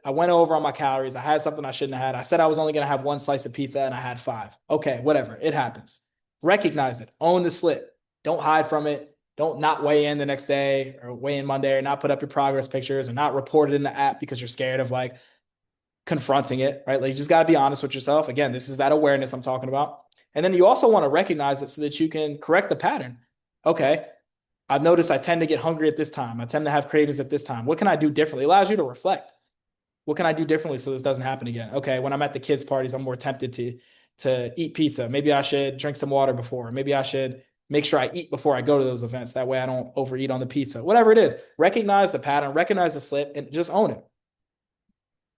I went over on my calories. I had something I shouldn't have had. I said I was only going to have one slice of pizza and I had five. Okay, whatever. It happens. Recognize it. Own the slip. Don't hide from it. Don't not weigh in the next day or weigh in Monday or not put up your progress pictures or not report it in the app because you're scared of like confronting it, right? Like you just got to be honest with yourself. Again, this is that awareness I'm talking about. And then you also want to recognize it so that you can correct the pattern. Okay, I've noticed I tend to get hungry at this time. I tend to have cravings at this time. What can I do differently? It allows you to reflect. What can I do differently so this doesn't happen again? Okay, when I'm at the kids' parties, I'm more tempted to eat pizza. Maybe I should drink some water before. Maybe I should make sure I eat before I go to those events. That way I don't overeat on the pizza. Whatever it is, recognize the pattern, recognize the slip, and just own it.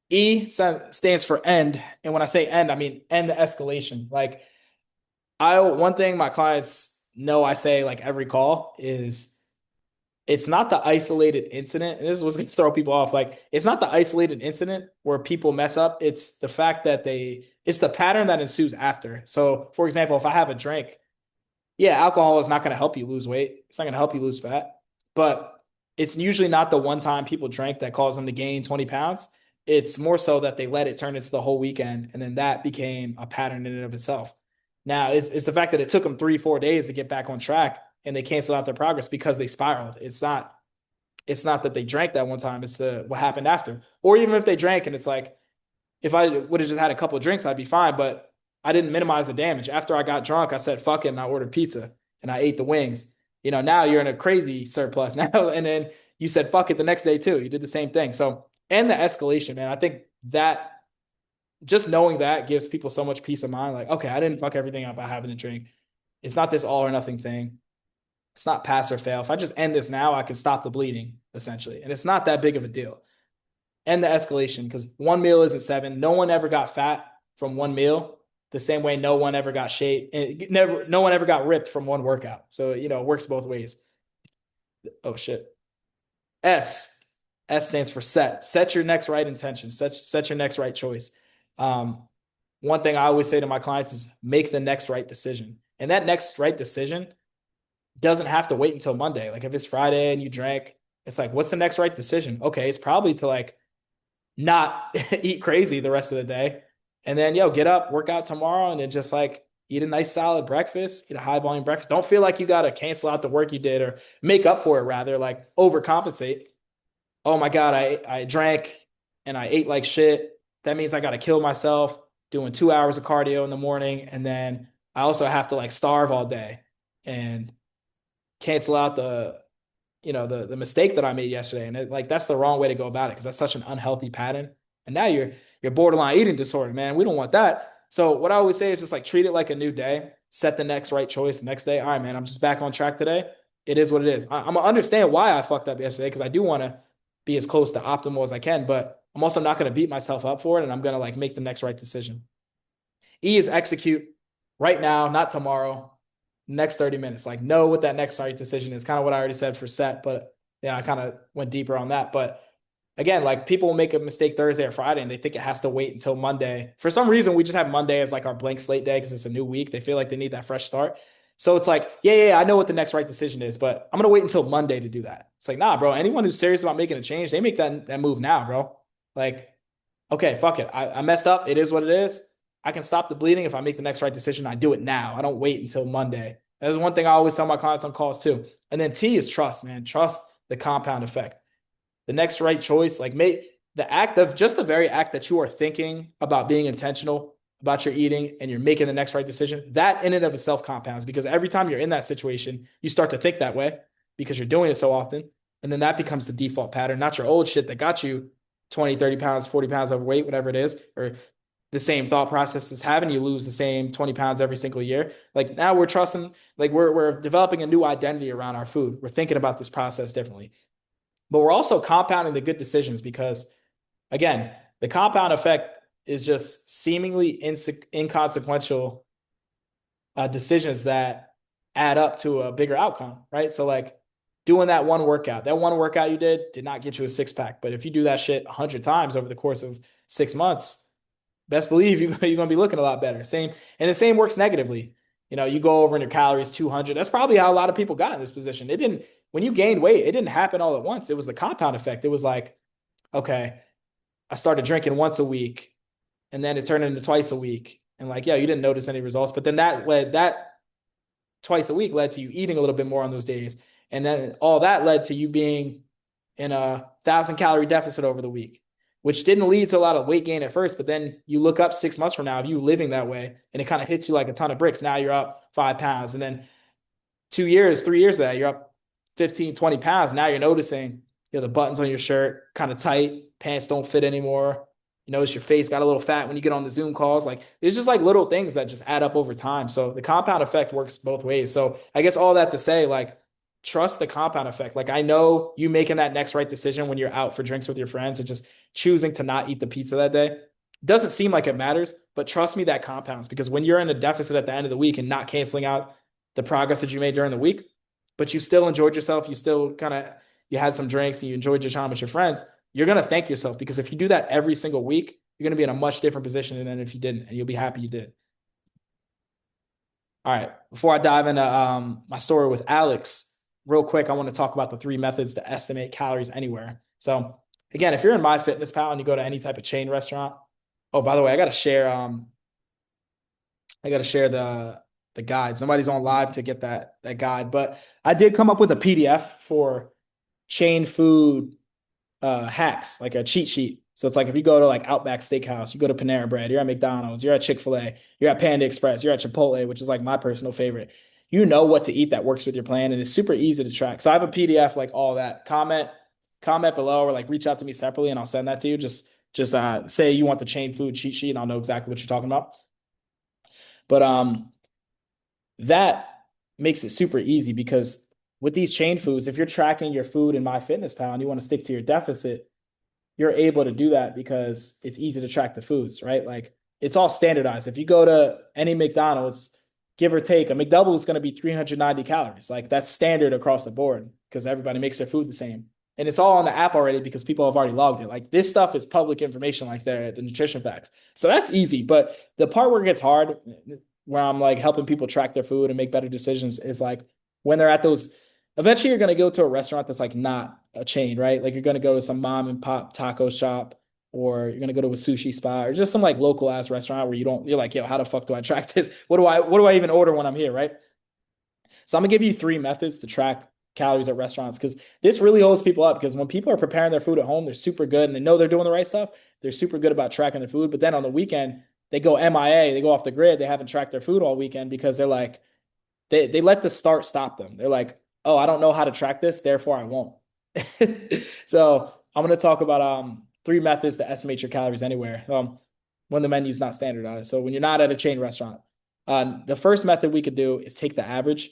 E stands for end. And when I say end, I mean end the escalation. Like one thing my clients know I say like every call is it's not the isolated incident. And this was going to throw people off. Like it's not the isolated incident where people mess up. It's the fact that it's the pattern that ensues after. So for example, if I have a drink, yeah, alcohol is not going to help you lose weight. It's not going to help you lose fat, but it's usually not the one time people drank that caused them to gain 20 pounds. It's more so that they let it turn into the whole weekend. And then that became a pattern in and of itself. Now, it's the fact that it took them 3, 4 days to get back on track and they canceled out their progress because they spiraled. It's not that they drank that one time. It's what happened after. Or even if they drank and it's like, if I would have just had a couple of drinks, I'd be fine. But I didn't minimize the damage. After I got drunk, I said, fuck it, and I ordered pizza and I ate the wings. Now you're in a crazy surplus now. And then you said, fuck it the next day too. You did the same thing. So, and the escalation, man, I think that just knowing that gives people so much peace of mind. Like, okay, I didn't fuck everything up by having a drink. It's not this all or nothing thing. It's not pass or fail. If I just end this now, I can stop the bleeding, essentially. And it's not that big of a deal. End the escalation because one meal isn't seven. No one ever got fat from one meal the same way no one ever got shape. No one ever got ripped from one workout. So, it works both ways. Oh, shit. S. S stands for set. Set your next right intention. Set your next right choice. One thing I always say to my clients is make the next right decision. And that next right decision doesn't have to wait until Monday. Like if it's Friday and you drank, it's like, what's the next right decision? Okay, it's probably to like not eat crazy the rest of the day. And then, get up, work out tomorrow, and then just like eat a nice solid breakfast, eat a high volume breakfast. Don't feel like you got to cancel out the work you did or make up for it, rather, like overcompensate. Oh my God, I drank and I ate like shit. That means I got to kill myself doing 2 hours of cardio in the morning. And then I also have to like starve all day and cancel out the mistake that I made yesterday. And that's the wrong way to go about it because that's such an unhealthy pattern. And now you're borderline eating disorder, man. We don't want that. So what I always say is just like treat it like a new day, set the next right choice the next day. All right, man, I'm just back on track today. It is what it is. I'm gonna understand why I fucked up yesterday because I do want to be as close to optimal as I can, but I'm also not going to beat myself up for it. And I'm going to like make the next right decision. E is execute right now, not tomorrow, next 30 minutes. Like know what that next right decision is. Kind of what I already said for set, but I kind of went deeper on that. But again, like people will make a mistake Thursday or Friday and they think it has to wait until Monday. For some reason, we just have Monday as like our blank slate day because it's a new week. They feel like they need that fresh start. So it's like, yeah, I know what the next right decision is, but I'm gonna wait until Monday to do that. It's like, nah, bro. Anyone who's serious about making a change, they make that move now, bro. Like, okay, fuck it. I messed up. It is what it is. I can stop the bleeding if I make the next right decision. I do it now. I don't wait until Monday. That's one thing I always tell my clients on calls too. And then T is trust, man. Trust the compound effect. The next right choice, like make the act of just the very act that you are thinking about being intentional about your eating and you're making the next right decision, that in and of itself compounds because every time you're in that situation, you start to think that way because you're doing it so often. And then that becomes the default pattern, not your old shit that got you 20, 30 pounds, 40 pounds overweight, whatever it is, or the same thought process that's having you lose the same 20 pounds every single year. Like now we're trusting, like we're developing a new identity around our food. We're thinking about this process differently. But we're also compounding the good decisions because, again, the compound effect is just seemingly inconsequential decisions that add up to a bigger outcome, right? So like doing that one workout you did not get you a six pack. But if you do that shit 100 times over the course of 6 months, best believe you're going to be looking a lot better. Same, and the same works negatively. You go over in your calories 200. That's probably how a lot of people got in this position. It didn't, when you gained weight, it didn't happen all at once. It was the compound effect. It was like, okay, I started drinking once a week and then it turned into twice a week. And like, yeah, you didn't notice any results, but then that twice a week led to you eating a little bit more on those days. And then all that led to you being in a 1,000 calorie deficit over the week, which didn't lead to a lot of weight gain at first. But then you look up 6 months from now of you living that way, and it kind of hits you like a ton of bricks. Now you're up 5 pounds. And then 2 years, 3 years of that, you're up 15, 20 pounds. Now you're noticing, the buttons on your shirt kind of tight, pants don't fit anymore. You notice your face got a little fat when you get on the Zoom calls. Like, there's just like little things that just add up over time. So the compound effect works both ways. So I guess all that to say, like, trust the compound effect. Like, I know you making that next right decision when you're out for drinks with your friends and just choosing to not eat the pizza that day. Doesn't seem like it matters, but trust me, that compounds, because when you're in a deficit at the end of the week and not canceling out the progress that you made during the week, but you still enjoyed yourself, you still you had some drinks and you enjoyed your time with your friends, you're going to thank yourself, because if you do that every single week, you're going to be in a much different position than if you didn't, and you'll be happy you did. All right. Before I dive into my story with Alex, real quick, I want to talk about the 3 methods to estimate calories anywhere. So again, if you're in MyFitnessPal and you go to any type of chain restaurant, oh, by the way, I got to share the guides. Nobody's on live to get that guide, but I did come up with a PDF for chain food hacks, like a cheat sheet. So it's like if you go to like Outback Steakhouse, you go to Panera Bread, you're at McDonald's, you're at Chick-fil-A, you're at Panda Express, you're at Chipotle, which is like my personal favorite. You know what to eat that works with your plan, and it's super easy to track. So I have a PDF, like all that. Comment below, or like reach out to me separately and I'll send that to you. Just say you want the chain food cheat sheet and I'll know exactly what you're talking about. But that makes it super easy, because with these chain foods, if you're tracking your food in MyFitnessPal and you want to stick to your deficit, you're able to do that because it's easy to track the foods, right? Like, it's all standardized. If you go to any McDonald's, give or take, a McDouble is going to be 390 calories. Like, that's standard across the board because everybody makes their food the same. And it's all on the app already because people have already logged it. Like, this stuff is public information, like the nutrition facts. So that's easy. But the part where it gets hard, where I'm like helping people track their food and make better decisions, is like when they're at those. Eventually, you're going to go to a restaurant that's like not a chain, right? Like, you're going to go to some mom and pop taco shop, or you're going to go to a sushi spot, or just some like local ass restaurant where you're like, yo, how the fuck do I track this? What do I even order when I'm here, right? So I'm gonna give you 3 methods to track calories at restaurants, because this really holds people up. Because when people are preparing their food at home, they're super good and they know they're doing the right stuff. They're super good about tracking their food. But then on the weekend, they go MIA, they go off the grid, they haven't tracked their food all weekend because they're like, they let the start stop them. They're like, oh, I don't know how to track this, therefore I won't. So I'm going to talk about 3 methods to estimate your calories anywhere when the menu is not standardized. So when you're not at a chain restaurant, the first method we could do is take the average.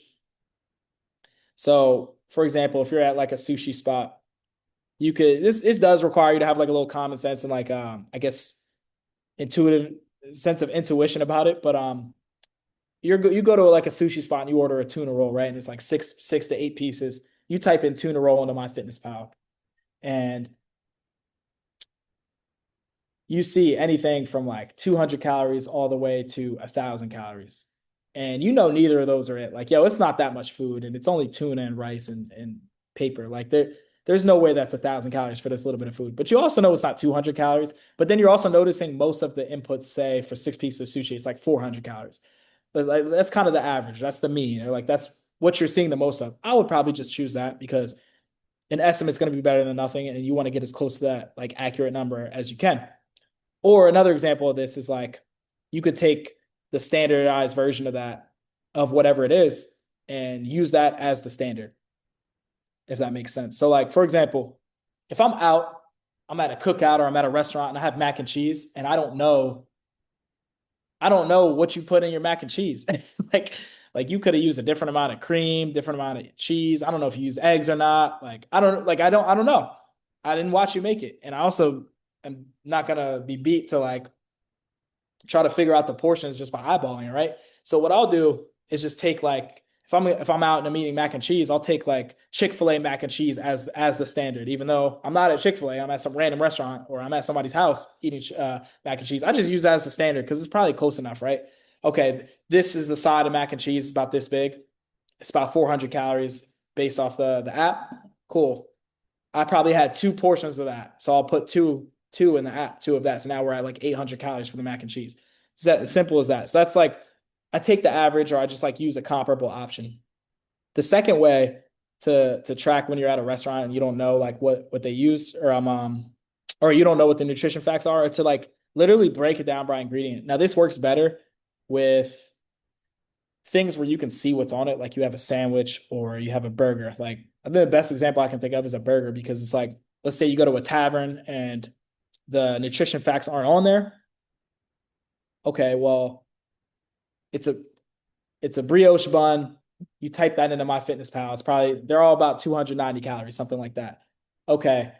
So for example, if you're at like a sushi spot, you could, this does require you to have like a little common sense and like I guess intuitive sense of intuition about it. But you go to like a sushi spot and you order a tuna roll, right? And it's like six to 8 pieces. You type in tuna roll into MyFitnessPal, and you see anything from like 200 calories all the way to 1,000 calories. And you know neither of those are it. Like, yo, it's not that much food, and it's only tuna and rice and paper. Like, there's no way that's 1,000 calories for this little bit of food. But you also know it's not 200 calories. But then you're also noticing most of the inputs say for 6 pieces of sushi, it's like 400 calories. That's kind of the average. That's the mean. Or like, that's what you're seeing the most of. I would probably just choose that, because an estimate's going to be better than nothing, and you want to get as close to that like accurate number as you can. Or another example of this is like, you could take the standardized version of that, of whatever it is, and use that as the standard, if that makes sense. So like, for example, if I'm out, I'm at a cookout or I'm at a restaurant and I have mac and cheese, and I don't know what you put in your mac and cheese. like you could have used a different amount of cream, different amount of cheese. I don't know if you use eggs or not. I don't know. I didn't watch you make it. And I also am not gonna be beat to like try to figure out the portions just by eyeballing it, right? So what I'll do is just take like, if I'm out and I'm eating mac and cheese, I'll take like Chick-fil-A mac and cheese as the standard, even though I'm not at Chick-fil-A, I'm at some random restaurant or I'm at somebody's house eating mac and cheese. I just use that as the standard because it's probably close enough, right? Okay, this is the side of mac and cheese. It's about this big. It's about 400 calories based off the app. Cool. I probably had two portions of that, so I'll put two in the app, two of that. So now we're at like 800 calories for the mac and cheese. It's that as simple as that. So that's like I take the average, or I just like use a comparable option. The second way to track when you're at a restaurant and you don't know like what they use, or you don't know what the nutrition facts are, to like literally break it down by ingredient. Now this works better with things where you can see what's on it, like you have a sandwich or you have a burger. Like I think the best example I can think of is a burger, because it's like, let's say you go to a tavern and the nutrition facts aren't on there. Okay, well, it's a it's a brioche bun. You type that into MyFitnessPal. It's probably they're all about 290 calories, something like that. Okay.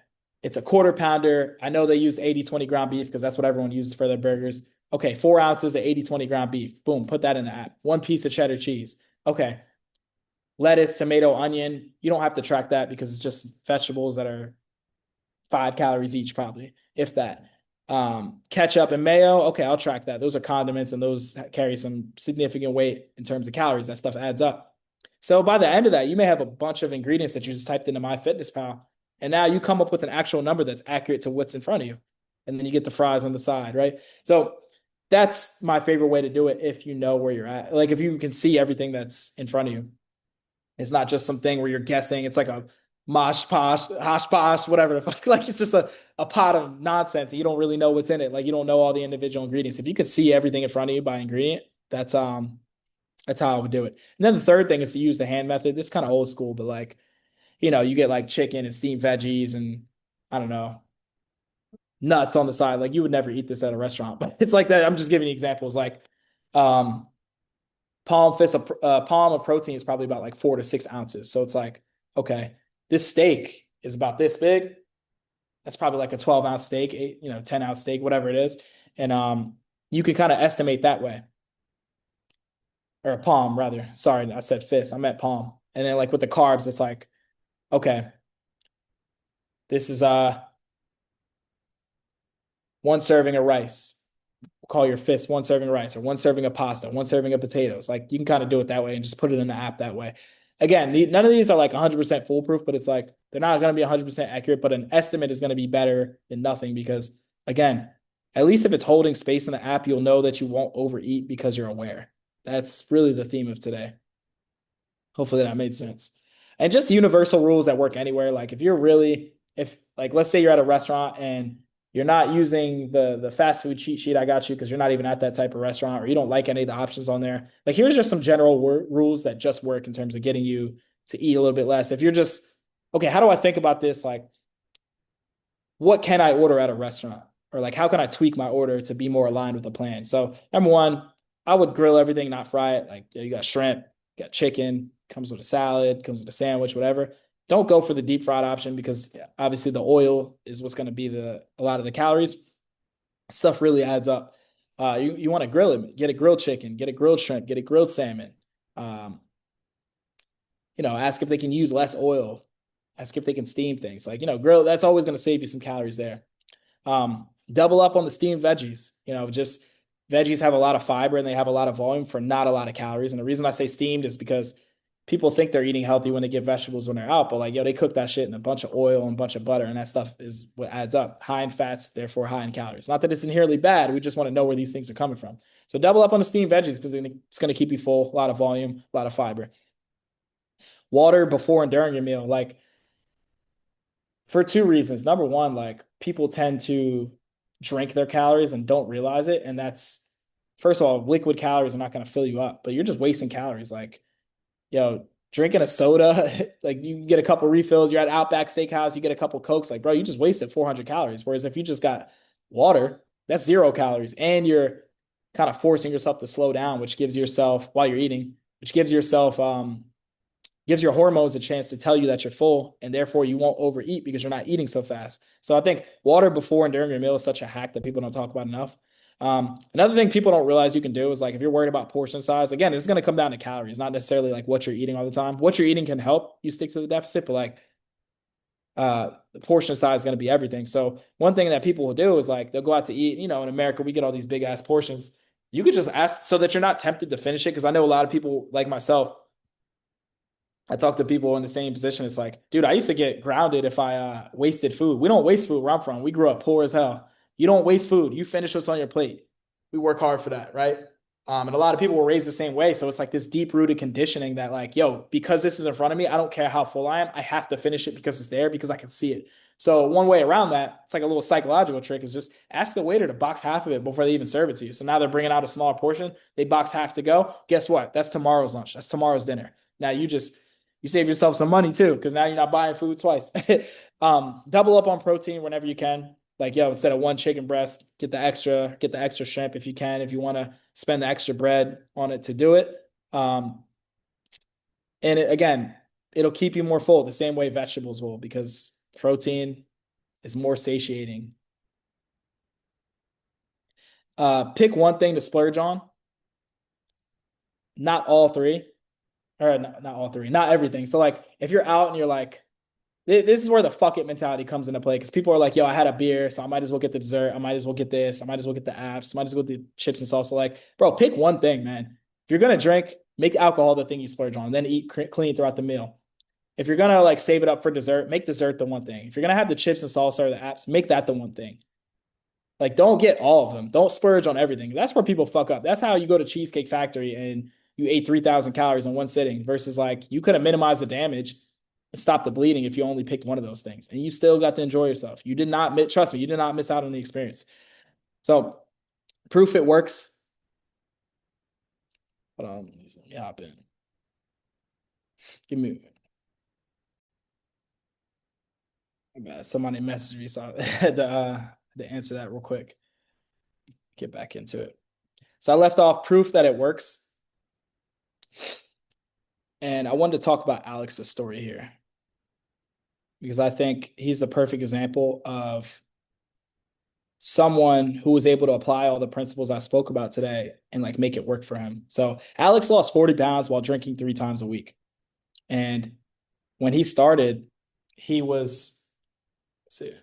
It's a quarter pounder. I know they use 80/20 ground beef because that's what everyone uses for their burgers. Okay, 4 ounces of 80/20 ground beef. Boom, put that in the app. One piece of cheddar cheese. Okay. Lettuce, tomato, onion. You don't have to track that because it's just vegetables that are 5 calories each, probably, if that. Ketchup and mayo. Okay, I'll track that. Those are condiments and those carry some significant weight in terms of calories. That stuff adds up. So by the end of that, you may have a bunch of ingredients that you just typed into MyFitnessPal, and now you come up with an actual number that's accurate to what's in front of you. And then you get the fries on the side, right? So that's my favorite way to do it if you know where you're at. Like if you can see everything that's in front of you. It's not just something where you're guessing. It's like a hosh posh, whatever the fuck. Like it's just a pot of nonsense. You don't really know what's in it. Like you don't know all the individual ingredients. If you could see everything in front of you by ingredient, that's how I would do it. And then the third thing is to use the hand method. This is kind of old school, but like, you get like chicken and steamed veggies and I don't know, nuts on the side. Like you would never eat this at a restaurant, but it's like that. I'm just giving you examples. Like, um, palm of protein is probably about like 4 to 6 ounces. So it's like, okay, this steak is about this big. That's probably like a 12-ounce steak, 10-ounce steak, whatever it is. And you can kind of estimate that way. Or a palm, rather. Sorry, I said fist. I meant palm. And then like with the carbs, it's like, okay, this is one serving of rice. Call your fist one serving of rice, or one serving of pasta, one serving of potatoes. Like you can kind of do it that way and just put it in the app that way. Again, none of these are like 100% foolproof, but it's like they're not going to be 100% accurate, but an estimate is going to be better than nothing because, again, at least if it's holding space in the app, you'll know that you won't overeat because you're aware. That's really the theme of today. Hopefully that made sense. And just universal rules that work anywhere. Like if like let's say you're at a restaurant and you're not using the fast food cheat sheet I got you because you're not even at that type of restaurant, or you don't like any of the options on there. Like here's just some general rules that just work in terms of getting you to eat a little bit less. If you're just, okay, how do I think about this? Like, what can I order at a restaurant? Or like, how can I tweak my order to be more aligned with the plan? So number one, I would grill everything, not fry it. Like you got shrimp, you got chicken, comes with a salad, comes with a sandwich, whatever. Don't go for the deep fried option because obviously the oil is what's going to be a lot of the calories. Stuff really adds up. You want to grill it, get a grilled chicken, get a grilled shrimp, get a grilled salmon. Ask if they can use less oil. Ask if they can steam things. Like, grill, that's always going to save you some calories there. Double up on the steamed veggies. Just veggies have a lot of fiber and they have a lot of volume for not a lot of calories. And the reason I say steamed is because people think they're eating healthy when they get vegetables when they're out, but like, they cook that shit in a bunch of oil and a bunch of butter, and that stuff is what adds up. High in fats, therefore high in calories. Not that it's inherently bad. We just want to know where these things are coming from. So double up on the steamed veggies because it's going to keep you full, a lot of volume, a lot of fiber. Water before and during your meal, like for two reasons. Number one, like people tend to drink their calories and don't realize it. And that's, first of all, liquid calories are not going to fill you up, but you're just wasting calories. Like, drinking a soda, like you get a couple refills, you're at Outback Steakhouse, you get a couple Cokes, like, bro, you just wasted 400 calories. Whereas if you just got water, that's 0 calories. And you're kind of forcing yourself to slow down, which gives yourself, while you're eating, which gives yourself, gives your hormones a chance to tell you that you're full, and therefore you won't overeat because you're not eating so fast. So I think water before and during your meal is such a hack that people don't talk about enough. Another thing people don't realize you can do is like if you're worried about portion size, again, it's going to come down to calories, not necessarily like what you're eating all the time. What you're eating can help you stick to the deficit, but like the portion size is going to be everything. So one thing that people will do is like they'll go out to eat. You know, in America, we get all these big ass portions. You could just ask so that you're not tempted to finish it. Because I know a lot of people like myself. I talk to people in the same position. It's like, dude, I used to get grounded if I wasted food. We don't waste food where I'm from. We grew up poor as hell. You don't waste food. You finish what's on your plate. We work hard for that, right? And a lot of people were raised the same way. So it's like this deep rooted conditioning that, like, yo, because this is in front of me, I don't care how full I am. I have to finish it because it's there because I can see it. So one way around that, it's like a little psychological trick, is just ask the waiter to box half of it before they even serve it to you. So now they're bringing out a smaller portion. They box half to go. Guess what? That's tomorrow's lunch. That's tomorrow's dinner. Now you save yourself some money too, because now you're not buying food twice. Double up on protein whenever you can. Like, yo, instead of one chicken breast, get the extra shrimp if you can, if you want to spend the extra bread on it to do it. Um, and again, it'll keep you more full the same way vegetables will, because protein is more satiating. Pick one thing to splurge on. Not all three, or not all three, not everything. So like, if you're out and you're like, this is where the fuck it mentality comes into play, because people are like, yo, I had a beer, so I might as well get the dessert. I might as well get this. I might as well get the apps. I might as well get the chips and salsa. Like, bro, pick one thing, man. If you're gonna drink, make alcohol the thing you splurge on, then eat clean throughout the meal. If you're gonna like save it up for dessert, make dessert the one thing. If you're gonna have the chips and salsa or the apps, make that the one thing. Like, don't get all of them. Don't splurge on everything. That's where people fuck up. That's how you go to Cheesecake Factory and you ate 3,000 calories in one sitting versus like you could have minimized the damage and stopped the bleeding if you only picked one of those things and you still got to enjoy yourself. You did not, trust me, you did not miss out on the experience. So, proof it works. Hold on, let me hop in. Give me. Somebody messaged me, so I had to answer that real quick. Get back into it. So I left off proof that it works. And I wanted to talk about Alex's story here because I think he's the perfect example of someone who was able to apply all the principles I spoke about today and like make it work for him. So Alex lost 40 pounds while drinking 3 times a week. And when he started, he was, let's see,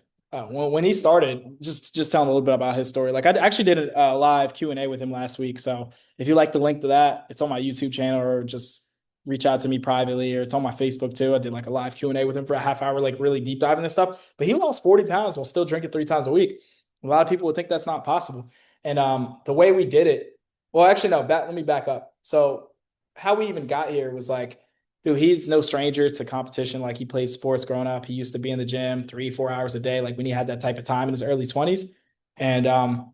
when he started, just telling a little bit about his story. Like I actually did a live Q&A with him last week. So if you like the link to that, it's on my YouTube channel, or just reach out to me privately, or it's on my Facebook too. I did like a live Q&A with him for a half hour, like really deep diving and stuff. But he lost 40 pounds while still drinking 3 times a week. A lot of people would think that's not possible. And the way we did it, well, actually, no, let me back up. So how we even got here was like, dude, he's no stranger to competition. Like he played sports growing up. He used to be in the gym 3-4 hours a day, like when he had that type of time in his early 20s. And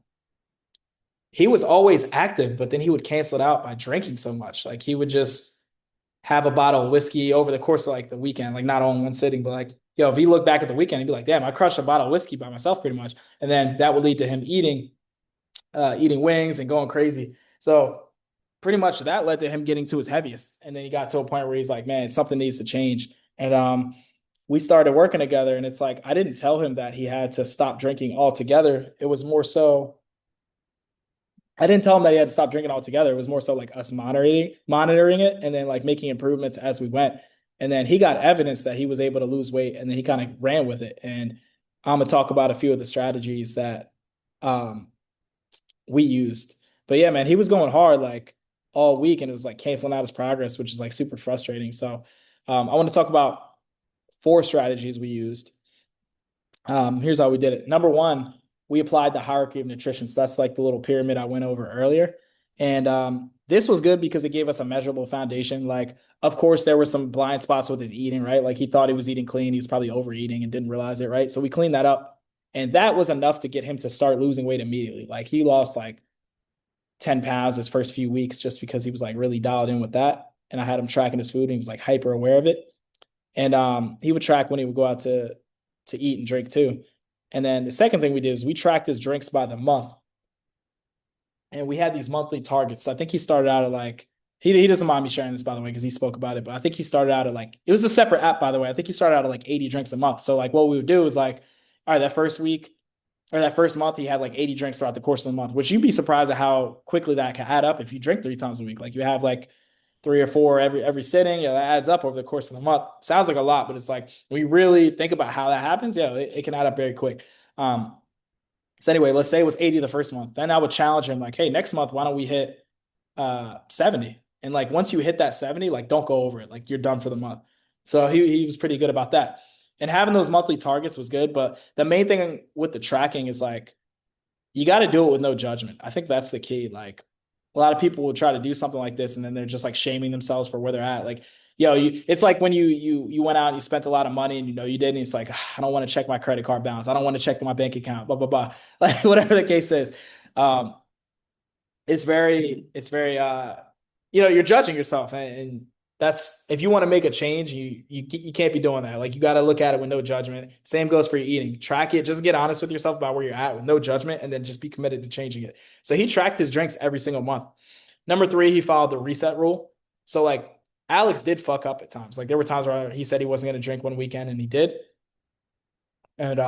he was always active, but then he would cancel it out by drinking so much. Like he would just have a bottle of whiskey over the course of like the weekend, like not all in one sitting, but like, yo, if he looked back at the weekend, he'd be like, damn, I crushed a bottle of whiskey by myself pretty much. And then that would lead to him eating wings and going crazy. So pretty much that led to him getting to his heaviest. And then he got to a point where he's like, man, something needs to change. And we started working together, and it's like, I didn't tell him that he had to stop drinking altogether. It was more so, I didn't tell him that he had to stop drinking altogether. It was more so like us monitoring it and then like making improvements as we went. And then he got evidence that he was able to lose weight, and then he kind of ran with it. And I'm gonna talk about a few of the strategies that we used. But yeah, man, he was going hard like all week, and it was like canceling out his progress, which is like super frustrating. So I want to talk about 4 strategies we used. Here's how we did it. Number 1, we applied the hierarchy of nutrition. So that's like the little pyramid I went over earlier. And this was good because it gave us a measurable foundation. Like, of course, there were some blind spots with his eating, right? Like he thought he was eating clean. He was probably overeating and didn't realize it, right? So we cleaned that up. And that was enough to get him to start losing weight immediately. Like he lost like 10 pounds his first few weeks just because he was like really dialed in with that. And I had him tracking his food, and he was like hyper aware of it. And he would track when he would go out to eat and drink too. And then the second thing we did is we tracked his drinks by the month. And we had these monthly targets. I think he started out at like, he doesn't mind me sharing this, by the way, because he spoke about it. But I think he started out at like, it was a separate app, by the way. I think he started out at like 80 drinks a month. So like what we would do is like, all right, that first week, or that first month, he had like 80 drinks throughout the course of the month, which you'd be surprised at how quickly that can add up if you drink 3 times a week. Like you have like three or four every sitting. Yeah, that adds up over the course of the month. Sounds like a lot, but it's like when you really think about how that happens, yeah, it can add up very quick. Um, so anyway, let's say it was 80 the first month. Then I would challenge him like, hey, next month, why don't we hit 70? And like once you hit that 70, like don't go over it. Like you're done for the month. So he was pretty good about that. And having those monthly targets was good, but the main thing with the tracking is like you got to do it with no judgment. I think that's the key. Like a lot of people will try to do something like this and then they're just like shaming themselves for where they're at. Like, it's like when you went out and you spent a lot of money and you know you did, and it's like, I don't want to check my credit card balance. I don't want to check my bank account, blah, blah, blah. Like whatever the case is. Um, it's very you're judging yourself, and that's if you want to make a change, you can't be doing that. Like you got to look at it with no judgment. Same goes for your eating. Track it. Just get honest with yourself about where you're at with no judgment, and then just be committed to changing it. So he tracked his drinks every single month. Number three, he followed the reset rule. So like Alex did fuck up at times. Like there were times where he said he wasn't going to drink one weekend, and he did. And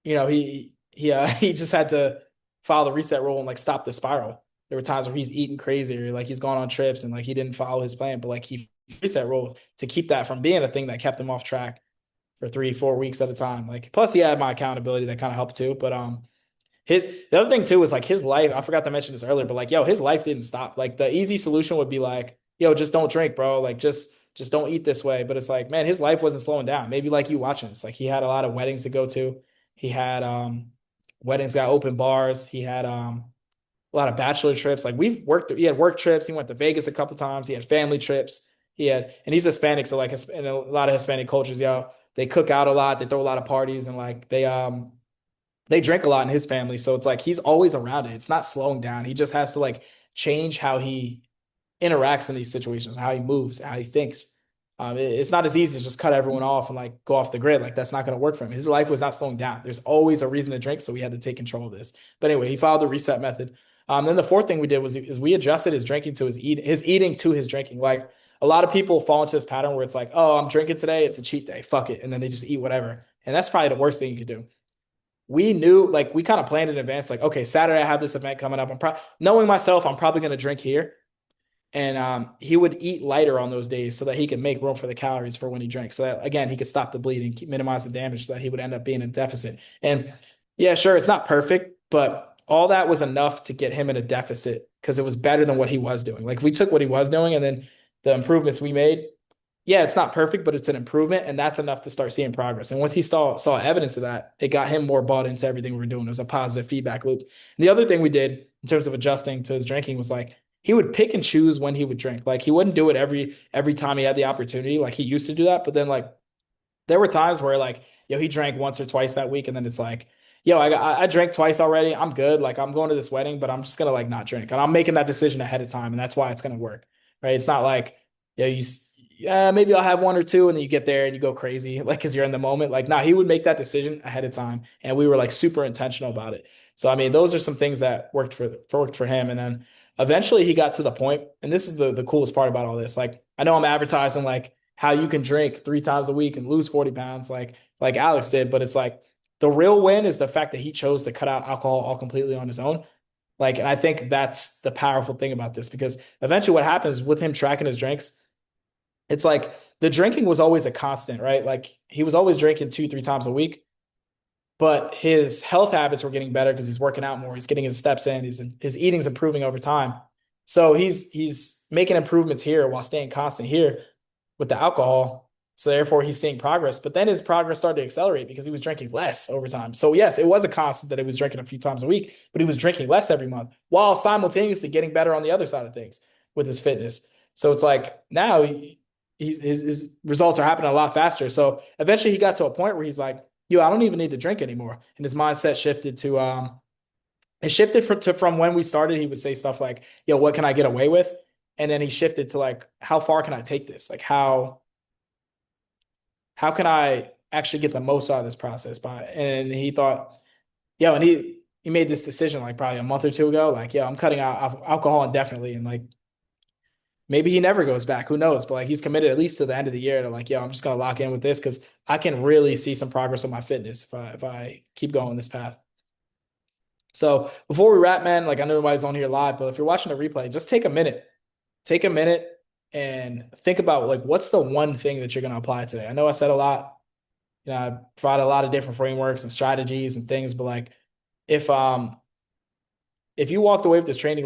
he just had to follow the reset rule and like stop the spiral. There were times where he's eating crazy or like he's gone on trips and like he didn't follow his plan, but like he reset rule to keep that from being a thing that kept him off track for 3, 4 weeks at a time. Like plus he had my accountability that kind of helped too. But his the other thing too is like his life. I forgot to mention this earlier, but like his life didn't stop. Like the easy solution would be like just don't drink, bro. Like just don't eat this way. But it's like man, his life wasn't slowing down. Maybe like you watching this. Like he had a lot of weddings to go to. He had weddings got open bars. He had a lot of bachelor trips. Like he had work trips. He went to Vegas a couple times. He had family trips. And he's Hispanic, so like in a lot of Hispanic cultures, they cook out a lot. They throw a lot of parties, and like they drink a lot in his family. So it's like he's always around it. It's not slowing down. He just has to like change how he interacts in these situations, how he moves, how he thinks. It's not as easy to just cut everyone off and like go off the grid. Like that's not going to work for him. His life was not slowing down. There's always a reason to drink, so we had to take control of this. But anyway, he followed the reset method. Then the fourth thing we did is we adjusted his drinking to his eating to his drinking. Like a lot of people fall into this pattern where it's like, oh, I'm drinking today, it's a cheat day, fuck it, and then they just eat whatever. And that's probably the worst thing you could do. We knew, like, we kind of planned in advance, like, okay, Saturday I have this event coming up. Knowing myself, I'm probably going to drink here. And he would eat lighter on those days so that he could make room for the calories for when he drinks. So that, again, he could stop the bleeding, minimize the damage so that he would end up being in deficit. And yeah, sure, it's not perfect, but all that was enough to get him in a deficit because it was better than what he was doing. Like, if we took what he was doing and then the improvements we made, yeah, it's not perfect, but it's an improvement, and that's enough to start seeing progress. And once he saw evidence of that, it got him more bought into everything we were doing. It was a positive feedback loop. And the other thing we did in terms of adjusting to his drinking was like he would pick and choose when he would drink. Like he wouldn't do it every time he had the opportunity, like he used to do that. But then like there were times where like he drank once or twice that week, and then it's like I drank twice already. I'm good. Like I'm going to this wedding, but I'm just gonna like not drink, and I'm making that decision ahead of time, and that's why it's gonna work, right? It's not like you yeah, maybe I'll have one or two, and then you get there and you go crazy, like because you're in the moment. Like, nah, he would make that decision ahead of time, and we were like super intentional about it. So, I mean, those are some things that worked for him, and then eventually he got to the point, and this is the coolest part about all this. Like, I know I'm advertising like how you can drink 3 times a week and lose 40 pounds, like Alex did, but it's like the real win is the fact that he chose to cut out alcohol all completely on his own. Like, and I think that's the powerful thing about this because eventually what happens with him tracking his drinks it's like the drinking was always a constant, right? Like he was always drinking 2, 3 times a week, but his health habits were getting better because he's working out more. He's getting his steps in. His eating's improving over time. So he's making improvements here while staying constant here with the alcohol. So therefore he's seeing progress. But then his progress started to accelerate because he was drinking less over time. So yes, it was a constant that he was drinking a few times a week, but he was drinking less every month while simultaneously getting better on the other side of things with his fitness. So it's like now his results are happening a lot faster. So eventually he got to a point where he's like, I don't even need to drink anymore. And his mindset shifted to it shifted from when we started, he would say stuff like, what can I get away with? And then he shifted to like, how far can I take this? Like how can I actually get the most out of this process and he thought, and he made this decision like probably a month or two ago, like, I'm cutting out alcohol indefinitely. And like Maybe he never goes back. Who knows? But like he's committed at least to the end of the year to like, yo, I'm just gonna lock in with this because I can really see some progress on my fitness if I keep going this path. So before we wrap, man, like I know nobody's on here live, but if you're watching the replay, just take a minute. Take a minute and think about like what's the one thing that you're gonna apply today. I know I said a lot, I provide a lot of different frameworks and strategies and things, but like if if you walked away from this training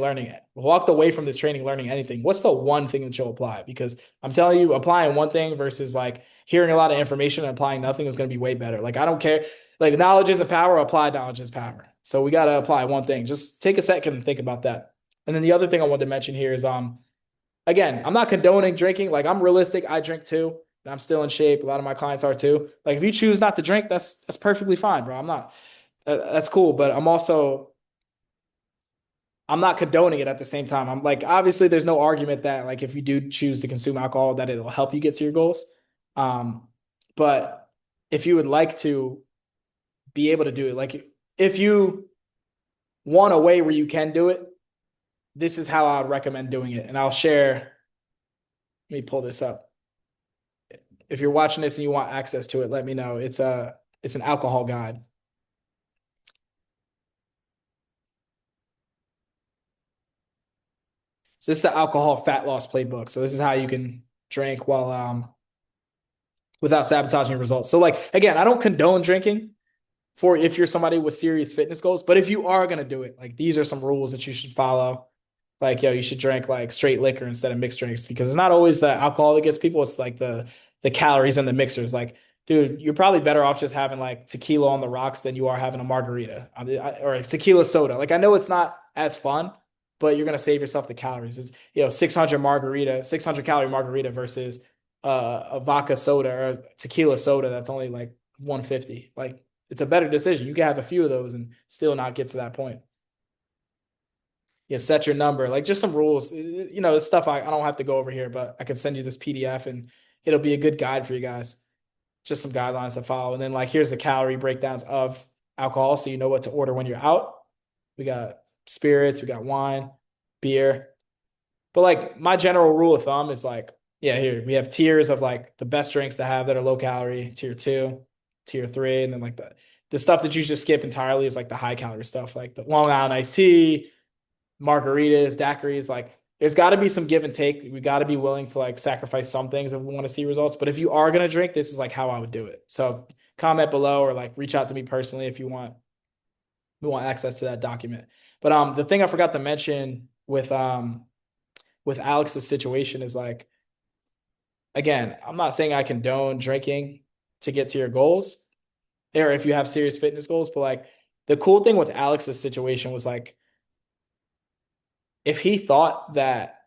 learning anything, what's the one thing that you'll apply? Because I'm telling you, applying one thing versus like hearing a lot of information and applying nothing is going to be way better. Like I don't care. Like knowledge is a power, applied knowledge is power. So we got to apply one thing. Just take a second and think about that. And then the other thing I wanted to mention here is again, I'm not condoning drinking. Like I'm realistic. I drink too. And I'm still in shape. A lot of my clients are too. Like if you choose not to drink, that's perfectly fine, bro. I'm not that's cool, but I'm not condoning it at the same time. I'm like, obviously, there's no argument that like if you do choose to consume alcohol, that it'll help you get to your goals. Um, but if you would like to be able to do it, like if you want a way where you can do it, this is how I would recommend doing it. And I'll share. Let me pull this up. If you're watching this and you want access to it, let me know. It's an alcohol guide. So this is the alcohol fat loss playbook. So this is how you can drink while without sabotaging your results. So like again, I don't condone drinking for if you're somebody with serious fitness goals, but if you are gonna do it, like these are some rules that you should follow. Like, yo, you should drink like straight liquor instead of mixed drinks because it's not always the alcohol that gets people, it's like the calories and the mixers. Like, dude, you're probably better off just having like tequila on the rocks than you are having a margarita or a tequila soda. Like I know it's not as fun, but you're gonna save yourself the calories. It's 600 calorie margarita versus a vodka soda or a tequila soda that's only like 150. Like it's a better decision. You can have a few of those and still not get to that point. Set your number, like just some rules. This stuff I don't have to go over here, but I can send you this PDF and it'll be a good guide for you guys. Just some guidelines to follow. And then like here's the calorie breakdowns of alcohol so you know what to order when you're out. We got spirits, we got wine, beer. But like my general rule of thumb is like, yeah, here we have tiers of like the best drinks to have that are low calorie, tier two, tier three, and then like the stuff that you should skip entirely is like the high calorie stuff, like the Long Island iced tea, margaritas, daiquiris. Like there's got to be some give and take. We got to be willing to like sacrifice some things if we want to see results. But if you are gonna drink, this is like how I would do it. So comment below or like reach out to me personally if you want we want access to that document. But the thing I forgot to mention with Alex's situation is like again, I'm not saying I condone drinking to get to your goals or if you have serious fitness goals, but like the cool thing with Alex's situation was like if he thought that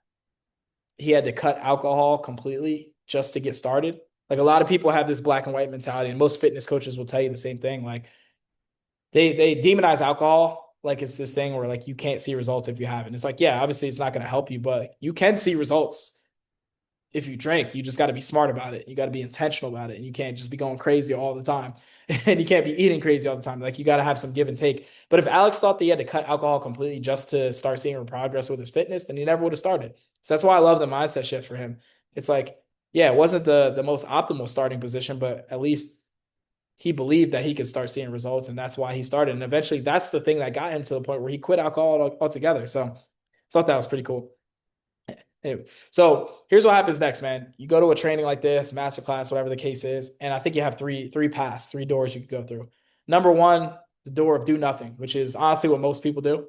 he had to cut alcohol completely just to get started, like a lot of people have this black and white mentality, and most fitness coaches will tell you the same thing. Like they demonize alcohol like it's this thing where like you can't see results if you haven't. It's like, yeah, obviously it's not going to help you, but you can see results if you drink. You just got to be smart about it. You got to be intentional about it. And you can't just be going crazy all the time. And you can't be eating crazy all the time. Like you got to have some give and take. But if Alex thought that he had to cut alcohol completely just to start seeing progress with his fitness, then he never would have started. So that's why I love the mindset shift for him. It's like, yeah, it wasn't the most optimal starting position, but at least he believed that he could start seeing results. And that's why he started. And eventually that's the thing that got him to the point where he quit alcohol altogether. So I thought that was pretty cool. Anyway, so here's what happens next, man. You go to a training like this, masterclass, whatever the case is, and I think you have three doors you could go through. Number one, the door of do nothing, which is honestly what most people do.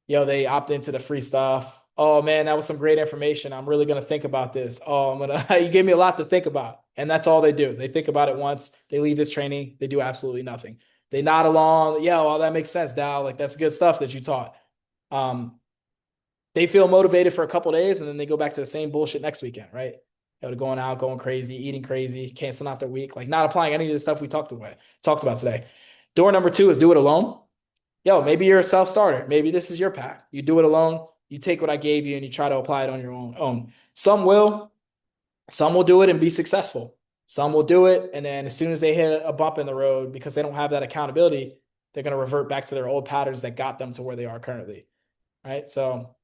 They opt into the free stuff. Oh man, that was some great information. I'm really gonna think about this. Oh, you gave me a lot to think about. And that's all they do. They think about it once, they leave this training, they do absolutely nothing. They nod along, yeah, well, that makes sense, Dow. Like that's good stuff that you taught. They feel motivated for a couple days and then they go back to the same bullshit next weekend, right? Going out, going crazy, eating crazy, canceling out their week, like not applying any of the stuff we talked about today. Door number two is do it alone. Maybe you're a self-starter. Maybe this is your path. You do it alone. You take what I gave you and you try to apply it on your own. Some will do it and be successful. Some will do it. And then as soon as they hit a bump in the road, because they don't have that accountability, they're going to revert back to their old patterns that got them to where they are currently. Right. So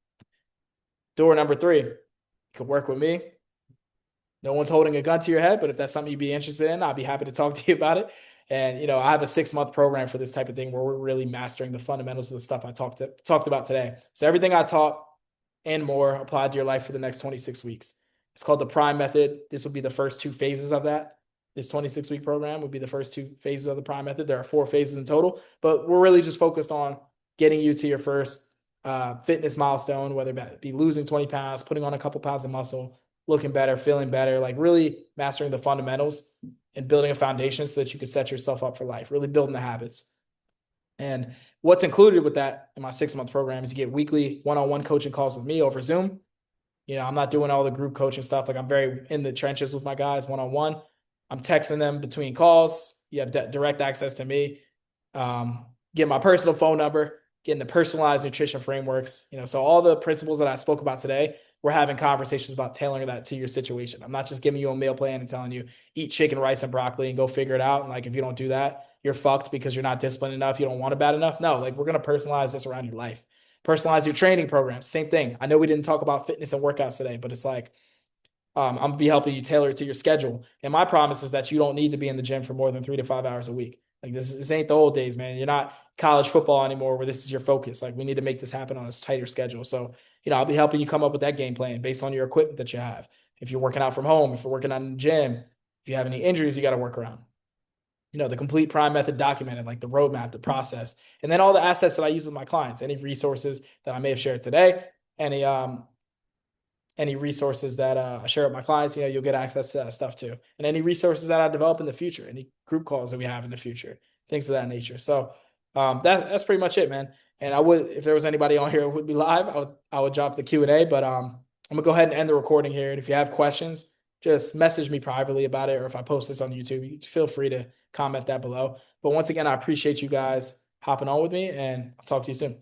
door number three, You could work with me. No one's holding a gun to your head, but if that's something you'd be interested in, I'd be happy to talk to you about it. And I have a 6 month program for this type of thing where we're really mastering the fundamentals of the stuff I talked about today. So everything I taught and more applied to your life for the next 26 weeks. It's called the Prime Method. This will be the first 2 phases of that. This 26-week program would be the first 2 phases of the Prime Method. There are 4 phases in total, but we're really just focused on getting you to your first fitness milestone, whether it be losing 20 pounds, putting on a couple pounds of muscle, looking better, feeling better, like really mastering the fundamentals and building a foundation so that you can set yourself up for life, really building the habits. And what's included with that in my 6 month program is you get weekly one-on-one coaching calls with me over Zoom. I'm not doing all the group coaching stuff. Like I'm very in the trenches with my guys one-on-one. I'm texting them between calls. You have direct access to me. Get my personal phone number, getting the personalized nutrition frameworks. So all the principles that I spoke about today, we're having conversations about tailoring that to your situation. I'm not just giving you a meal plan and telling you eat chicken, rice, and broccoli and go figure it out. And like, if you don't do that, you're fucked because you're not disciplined enough. You don't want it bad enough. No, like we're going to personalize this around your life. Personalize your training programs. Same thing. I know we didn't talk about fitness and workouts today, but it's like, I'm going to be helping you tailor it to your schedule. And my promise is that you don't need to be in the gym for more than 3 to 5 hours a week. Like this ain't the old days, man. You're not college football anymore where this is your focus. Like we need to make this happen on a tighter schedule. So, I'll be helping you come up with that game plan based on your equipment that you have. If you're working out from home, if you're working out in the gym, if you have any injuries, you got to work around. The complete Prime Method documented, like the roadmap, the process, and then all the assets that I use with my clients, any resources that I may have shared today, any resources that I share with my clients, you'll get access to that stuff too. And any resources that I develop in the future, any group calls that we have in the future, things of that nature. So that's pretty much it, man. And I would, if there was anybody on here who would be live, I would drop the Q&A, but I'm gonna go ahead and end the recording here. And if you have questions, just message me privately about it, or if I post this on YouTube, feel free to comment that below. But once again, I appreciate you guys hopping on with me, and I'll talk to you soon.